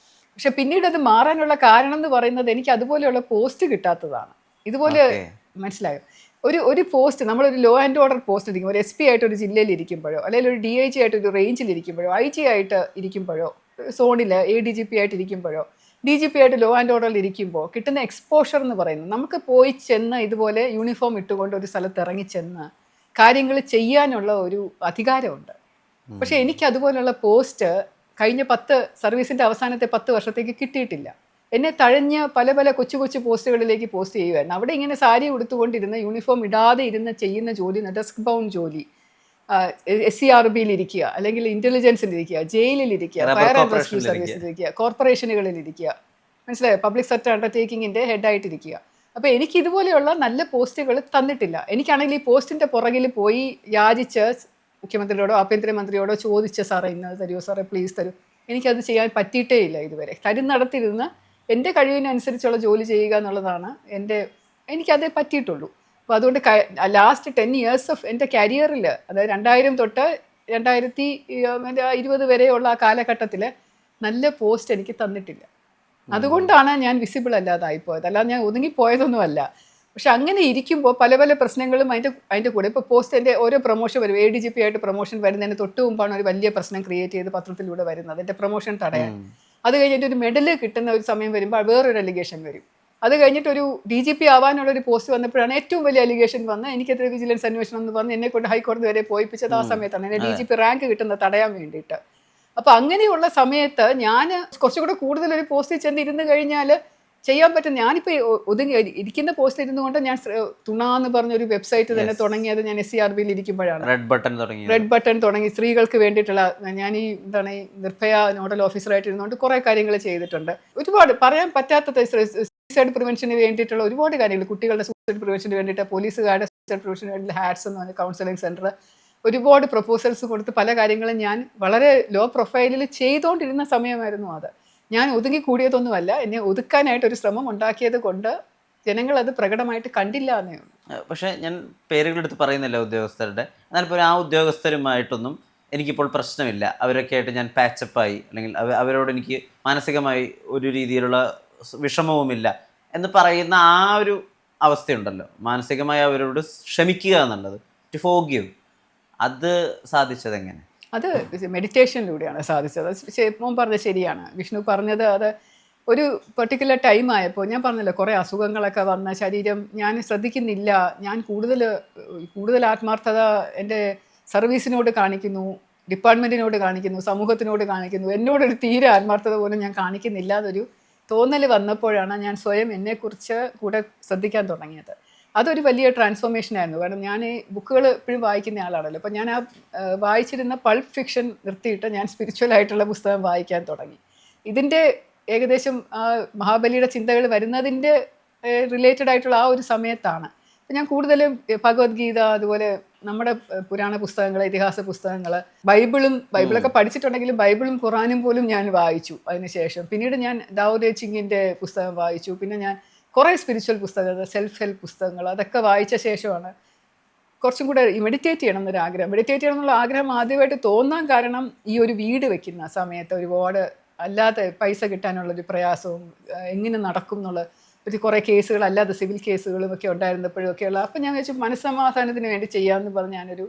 പക്ഷെ പിന്നീട് അത് മാറാനുള്ള കാരണം എന്ന് പറയുന്നത് എനിക്ക് അതുപോലെയുള്ള പോസ്റ്റ് കിട്ടാത്തതാണ്. ഇതുപോലെ ഓക്കെ. മനസ്സിലായോ? ഒരു പോസ്റ്റ് നമ്മളൊരു ലോ ആൻഡ് ഓർഡർ പോസ്റ്റ് ഇരിക്കും, ഒരു SP ആയിട്ട് ഒരു ജില്ലയിൽ ഇരിക്കുമ്പോഴോ, അല്ലെങ്കിൽ ഒരു DIG ആയിട്ട് ഒരു റേഞ്ചിൽ ഇരിക്കുമ്പോഴോ, IG ആയിട്ട് ഇരിക്കുമ്പോഴോ, സോണിൽ ADGP ആയിട്ട് ഇരിക്കുമ്പോഴോ, DGP ആയിട്ട് ലോ ആൻഡ് ഓർഡറിൽ ഇരിക്കുമ്പോൾ കിട്ടുന്ന എക്സ്പോഷർ എന്ന് പറയുന്നത്, നമുക്ക് പോയി ചെന്ന് ഇതുപോലെ യൂണിഫോം ഇട്ടുകൊണ്ട് ഒരു സ്ഥലത്ത് ഇറങ്ങിച്ചെന്ന് കാര്യങ്ങൾ ചെയ്യാനുള്ള ഒരു അധികാരമുണ്ട്. പക്ഷെ എനിക്ക് അതുപോലുള്ള പോസ്റ്റ് കഴിഞ്ഞ സർവീസിൻ്റെ അവസാനത്തെ 10 വർഷത്തേക്ക് കിട്ടിയിട്ടില്ല. എന്നെ തഴഞ്ഞ് പല പല കൊച്ചു കൊച്ചു പോസ്റ്റുകളിലേക്ക് പോസ്റ്റ് ചെയ്യുമായിരുന്നു. അവിടെ ഇങ്ങനെ സാരി ഉടുത്തുകൊണ്ടിരുന്ന യൂണിഫോം ഇടാതെ ഇരുന്ന് ചെയ്യുന്ന ജോലി, ഡെസ്ക് ബൗണ്ട് ജോലി, SCRBയിൽ ഇരിക്കുക, അല്ലെങ്കിൽ ഇന്റലിജൻസിൽ ഇരിക്കുക, ജയിലിൽ ഇരിക്കുക, ഫയർ ആൻഡ് റെസ്ക്യൂ സർവീസിൽ ഇരിക്കുക, കോർപ്പറേഷനുകളിൽ ഇരിക്കുക, മനസ്സിലായോ, പബ്ലിക് സെക്ടർ അണ്ടർടേക്കിങ്ങിൻ്റെ ഹെഡായിട്ടിരിക്കുക. അപ്പോൾ എനിക്ക് ഇതുപോലെയുള്ള നല്ല പോസ്റ്റുകൾ തന്നിട്ടില്ല. എനിക്കാണെങ്കിൽ ഈ പോസ്റ്റിൻ്റെ പുറകിൽ പോയി യാചിച്ച് മുഖ്യമന്ത്രിയോടോ ആഭ്യന്തരമന്ത്രിയോടോ ചോദിച്ച സാറേ ഇന്നത് തരുമോ സാറേ പ്ലീസ് തരൂ, എനിക്കത് ചെയ്യാൻ പറ്റിയിട്ടേ ഇല്ല ഇതുവരെ. നടത്തിയിരുന്ന് എൻ്റെ കഴിവിനനുസരിച്ചുള്ള ജോലി ചെയ്യുക എന്നുള്ളതാണ് എനിക്കതേ പറ്റിയിട്ടുള്ളൂ. അപ്പോൾ അതുകൊണ്ട് ലാസ്റ്റ് 10 years ഓഫ് എൻ്റെ കരിയറിൽ, അതായത് 2000 തൊട്ട് 2020 വരെയുള്ള ആ കാലഘട്ടത്തിൽ നല്ല പോസ്റ്റ് എനിക്ക് തന്നിട്ടില്ല. അതുകൊണ്ടാണ് ഞാൻ വിസിബിൾ അല്ലാതായിപ്പോയത്. അല്ലാതെ ഞാൻ ഒതുങ്ങിപ്പോയതൊന്നുമല്ല. പക്ഷെ അങ്ങനെ ഇരിക്കുമ്പോൾ പല പല പ്രശ്നങ്ങളും അതിൻ്റെ കൂടെ ഇപ്പോൾ പോസ്റ്റ് ഓരോ പ്രൊമോഷൻ വരും. ADGP ആയിട്ട് പ്രൊമോഷൻ വരുന്നതിന് തൊട്ട് മുമ്പാണ് ഒരു വലിയ പ്രശ്നം ക്രിയേറ്റ് ചെയ്ത് പത്രത്തിലൂടെ വരുന്നത്, എൻ്റെ പ്രൊമോഷൻ തടയാൻ. അത് കഴിഞ്ഞിട്ട് ഒരു മെഡൽ കിട്ടുന്ന ഒരു സമയം വരുമ്പോൾ വേറൊരു അലിഗേഷൻ വരും. അത് കഴിഞ്ഞിട്ട് ഒരു DGP ആവാനുള്ളൊരു പോസ്റ്റ് വന്നപ്പോഴാണ് ഏറ്റവും വലിയ അലിഗേഷൻ വന്ന് എനിക്കെതിരെ വിജിലൻസ് അന്വേഷണം എന്ന് പറഞ്ഞ് എന്നെ കൊണ്ട് ഹൈക്കോടതി വരെ പോയിപ്പിച്ചത് ആ സമയത്താണ്, എന്നെ DGP റാങ്ക് കിട്ടുന്നത് തടയാൻ വേണ്ടിയിട്ട്. അപ്പോൾ അങ്ങനെയുള്ള സമയത്ത് ഞാൻ കുറച്ചുകൂടെ കൂടുതലൊരു പോസ്റ്റിൽ ചെന്ന് ഇരുന്ന് കഴിഞ്ഞാൽ ചെയ്യാൻ പറ്റും. ഞാനിപ്പോൾ ഒതുങ്ങി ഇരിക്കുന്ന പോസ്റ്റിൽ ഇരുന്നുകൊണ്ട് ഞാൻ തുണാന്ന് പറഞ്ഞൊരു വെബ്സൈറ്റ് തന്നെ തുടങ്ങിയത് ഞാൻ SCRBയിൽ ഇരിക്കുമ്പോഴാണ്. റെഡ് ബട്ടൺ തുടങ്ങി സ്ത്രീകൾക്ക് വേണ്ടിയിട്ടുള്ള, ഞാൻ ഈ നിർഭയ നോഡൽ ഓഫീസറായിട്ട് ഇരുന്നുകൊണ്ട് കുറേ കാര്യങ്ങൾ ചെയ്തിട്ടുണ്ട്. ഒരുപാട് പറയാൻ പറ്റാത്ത സൂസൈഡ് പ്രിവെൻഷന് വേണ്ടിയിട്ടുള്ള ഒരുപാട് കാര്യങ്ങൾ, കുട്ടികളുടെ സൂസൈഡ് പ്രിവെൻഷന് വേണ്ടിയിട്ട്, പോലീസുകാരുടെ സൂസൈഡ് പ്രിവെൻഷന് വേണ്ടിയിട്ട് ഹാറ്റ്സ് എന്ന് പറഞ്ഞ കൗൺസിലിംഗ് സെൻറ്റർ, ഒരുപാട് പ്രപ്പോസൽസ് കൊടുത്ത് പല കാര്യങ്ങളും ഞാൻ വളരെ ലോ പ്രൊഫൈലിൽ ചെയ്തുകൊണ്ടിരുന്ന സമയമായിരുന്നു അത്. ഞാൻ ഒതുങ്ങിക്കൂടിയതൊന്നുമല്ല, എന്നെ ഒതുക്കാനായിട്ട് ഒരു ശ്രമം ഉണ്ടാക്കിയത് കൊണ്ട് ജനങ്ങൾ അത് പ്രകടമായിട്ട് കണ്ടില്ല എന്നേ ഉള്ളൂ. പക്ഷേ ഞാൻ പേരുകളെടുത്ത് പറയുന്നില്ല ഉദ്യോഗസ്ഥരുടെ, എന്നാൽ ഇപ്പോൾ ആ ഉദ്യോഗസ്ഥരുമായിട്ടൊന്നും എനിക്കിപ്പോൾ പ്രശ്നമില്ല, അവരൊക്കെ ആയിട്ട് ഞാൻ പാച്ചപ്പായി, അല്ലെങ്കിൽ അവരോട് എനിക്ക് മാനസികമായി ഒരു രീതിയിലുള്ള വിഷമവുമില്ല എന്ന് പറയുന്ന ആ ഒരു അവസ്ഥയുണ്ടല്ലോ, മാനസികമായി അവരോട് ക്ഷമിക്കുക എന്നുള്ളത്, ടു ഫോർഗിവ്, അത് സാധിച്ചത് എങ്ങനെ? അത് മെഡിറ്റേഷനിലൂടെയാണ് സാധിച്ചത്. മോൻ പറഞ്ഞത് ശരിയാണ്, വിഷ്ണു പറഞ്ഞത്. അത് ഒരു പെർട്ടിക്കുലർ ടൈം ആയപ്പോൾ ഞാൻ പറഞ്ഞല്ലോ, കുറേ അസുഖങ്ങളൊക്കെ വന്ന ശരീരം ഞാൻ ശ്രദ്ധിക്കുന്നില്ല. ഞാൻ കൂടുതൽ ആത്മാർത്ഥത എൻ്റെ സർവീസിനോട് കാണിക്കുന്നു, ഡിപ്പാർട്ട്മെൻറ്റിനോട് കാണിക്കുന്നു, സമൂഹത്തിനോട് കാണിക്കുന്നു, എന്നോടൊരു തീരെ ആത്മാർത്ഥത പോലും ഞാൻ കാണിക്കുന്നില്ല എന്നൊരു തോന്നൽ വന്നപ്പോഴാണ് ഞാൻ സ്വയം എന്നെക്കുറിച്ച് കൂടെ ശ്രദ്ധിക്കാൻ തുടങ്ങിയത്. അതൊരു വലിയ ട്രാൻസ്ഫോർമേഷൻ ആയിരുന്നു. കാരണം ഞാൻ ബുക്കുകൾ എപ്പോഴും വായിക്കുന്ന ആളാണല്ലോ. അപ്പോൾ ഞാൻ വായിച്ചിരുന്ന പൾപ്പ് ഫിക്ഷൻ നിർത്തിയിട്ട് ഞാൻ സ്പിരിച്വൽ ആയിട്ടുള്ള പുസ്തകം വായിക്കാൻ തുടങ്ങി. ഇതിൻ്റെ ഏകദേശം മഹാബലിയുടെ ചിന്തകൾ വരുന്നതിൻ്റെ റിലേറ്റഡ് ആയിട്ടുള്ള ആ ഒരു സമയത്താണ്. അപ്പോൾ ഞാൻ കൂടുതലും ഭഗവത്ഗീത, അതുപോലെ നമ്മുടെ പുരാണ പുസ്തകങ്ങൾ, ഇതിഹാസ പുസ്തകങ്ങൾ, ബൈബിളൊക്കെ പഠിച്ചിട്ടുണ്ടെങ്കിലും ബൈബിളും ഖുറാനും പോലും ഞാൻ വായിച്ചു. അതിനുശേഷം പിന്നീട് ഞാൻ ദാവോ ദേ ചിങ്ങിൻ്റെ പുസ്തകം വായിച്ചു. പിന്നെ ഞാൻ കുറേ സ്പിരിച്വൽ പുസ്തകങ്ങൾ, സെൽഫ് ഹെൽപ്പ് പുസ്തകങ്ങൾ, അതൊക്കെ വായിച്ച ശേഷമാണ് കുറച്ചും കൂടെ മെഡിറ്റേറ്റ് ചെയ്യണം എന്നൊരു ആഗ്രഹം. മെഡിറ്റേറ്റ് ചെയ്യണം എന്നുള്ള ആഗ്രഹം ആദ്യമായിട്ട് തോന്നാൻ കാരണം, ഈ ഒരു വീട് വെക്കുന്ന സമയത്ത് ഒരുപാട് അല്ലാതെ പൈസ കിട്ടാനുള്ളൊരു പ്രയാസവും എങ്ങനെ നടക്കും എന്നുള്ള കുറേ കേസുകൾ, അല്ലാതെ സിവിൽ കേസുകളും ഒക്കെ ഉണ്ടായിരുന്നപ്പോഴൊക്കെയുള്ള, അപ്പം ഞാൻ വെച്ചു മനസ്സമാധാനത്തിന് വേണ്ടി ചെയ്യാമെന്ന് പറഞ്ഞ് ഞാനൊരു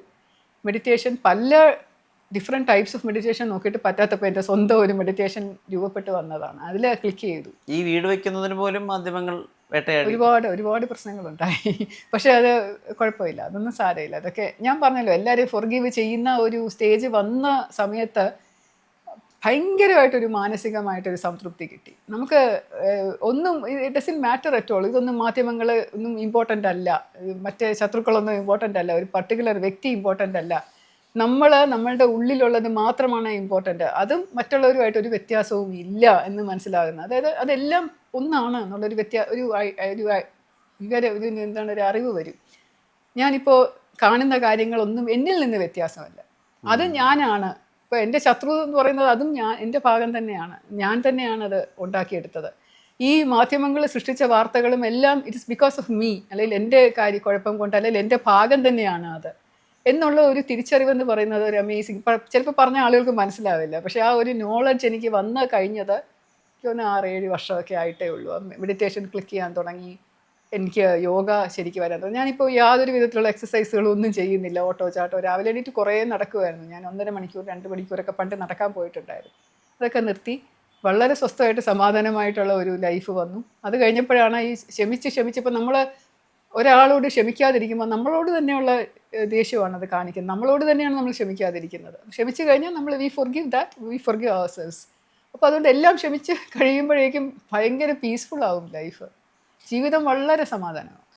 മെഡിറ്റേഷൻ, പല ഡിഫറെൻറ്റ് ടൈപ്സ് ഓഫ് മെഡിറ്റേഷൻ നോക്കിയിട്ട് പറ്റാത്തപ്പോൾ എൻ്റെ സ്വന്തം ഒരു മെഡിറ്റേഷൻ രൂപപ്പെട്ട് വന്നതാണ്. അതിൽ ക്ലിക്ക് ചെയ്തു. ഈ വീട് വയ്ക്കുന്നതിന് പോലും മാധ്യമങ്ങൾ ഒരുപാട് പ്രശ്നങ്ങളുണ്ടായി. പക്ഷേ അത് കുഴപ്പമില്ല, അതൊന്നും സാരമില്ല. അതൊക്കെ ഞാൻ പറഞ്ഞല്ലോ, എല്ലാവരെയും ഫോർഗീവ് ചെയ്യുന്ന ഒരു സ്റ്റേജ് വന്ന സമയത്ത് ഭയങ്കരമായിട്ടൊരു മാനസികമായിട്ടൊരു സംതൃപ്തി കിട്ടി. നമുക്ക് ഒന്നും it doesn't matter at all. ഇതൊന്നും മാധ്യമങ്ങൾ ഒന്നും ഇമ്പോർട്ടൻ്റ് അല്ല, മറ്റേ ശത്രുക്കളൊന്നും ഇമ്പോർട്ടൻ്റ് അല്ല, ഒരു പർട്ടിക്കുലർ വ്യക്തി ഇമ്പോർട്ടൻ്റ് അല്ല. നമ്മളുടെ ഉള്ളിലുള്ളത് മാത്രമാണ് ഇമ്പോർട്ടൻ്റ്. അതും മറ്റുള്ളവരുമായിട്ട് ഒരു വ്യത്യാസവും ഇല്ല എന്ന് മനസ്സിലാകുന്നത്. അതായത് അതെല്ലാം ഒന്നാണ് എന്നുള്ളൊരു എന്താണ് ഒരു അറിവ് വരും. ഞാനിപ്പോൾ കാണുന്ന കാര്യങ്ങളൊന്നും എന്നിൽ നിന്ന് വ്യത്യാസമല്ല, അത് ഞാനാണ്. ഇപ്പോൾ എൻ്റെ ശത്രു എന്ന് പറയുന്നത് അതും എൻ്റെ ഭാഗം തന്നെയാണ്, ഞാൻ തന്നെയാണ് അത് ഉണ്ടാക്കിയെടുത്തത്. ഈ മാധ്യമങ്ങൾ സൃഷ്ടിച്ച വാർത്തകളും എല്ലാം ഇറ്റ്സ് ബിക്കോസ് ഓഫ് മീ, അല്ലെങ്കിൽ എൻ്റെ കുഴപ്പം കൊണ്ട്, അല്ലെങ്കിൽ എൻ്റെ ഭാഗം തന്നെയാണ് അത് എന്നുള്ള ഒരു തിരിച്ചറിവെന്ന് പറയുന്നത് ഒരു അമേസിങ്. ചിലപ്പോൾ പറഞ്ഞ ആളുകൾക്ക് മനസ്സിലാവില്ല, പക്ഷേ ആ ഒരു നോളജ് എനിക്ക് വന്ന് കഴിഞ്ഞത് എനിക്ക് 6-7 വർഷമൊക്കെ ആയിട്ടേ ഉള്ളൂ. മെഡിറ്റേഷൻ ക്ലിക്ക് ചെയ്യാൻ തുടങ്ങി, എനിക്ക് യോഗ ശരിക്കും വരാൻ തുടങ്ങി. ഞാനിപ്പോൾ യാതൊരു വിധത്തിലുള്ള എക്സസൈസുകളും ഒന്നും ചെയ്യുന്നില്ല. ഓട്ടോ ചാട്ടോ രാവിലെ എണീറ്റ് കുറേ നടക്കുമായിരുന്നു. ഞാൻ 1.5 മണിക്കൂർ 2 മണിക്കൂറൊക്കെ പണ്ട് നടക്കാൻ പോയിട്ടുണ്ടായിരുന്നു. അതൊക്കെ നിർത്തി വളരെ സ്വസ്ഥമായിട്ട് സമാധാനമായിട്ടുള്ള ഒരു ലൈഫ് വന്നു. അത് കഴിഞ്ഞപ്പോഴാണ് ഈ ക്ഷമിച്ചപ്പോൾ നമ്മൾ ഒരാളോട് ക്ഷമിക്കാതിരിക്കുമ്പോൾ നമ്മളോട് തന്നെയുള്ള ദേഷ്യമാണ് അത് കാണിക്കുന്നത്. നമ്മളോട് തന്നെയാണ് നമ്മൾ ക്ഷമിക്കാതിരിക്കുന്നത്. ക്ഷമിച്ചു കഴിഞ്ഞാൽ നമ്മൾ വി ഫോർഗിവ് അവർസെൽവ്സ്. അപ്പോൾ അതുകൊണ്ട് എല്ലാം ക്ഷമിച്ച് കഴിയുമ്പോഴേക്കും ഭയങ്കര പീസ്ഫുൾ ആവും ലൈഫ്. ജീവിതം വളരെ സമാധാനമാവും.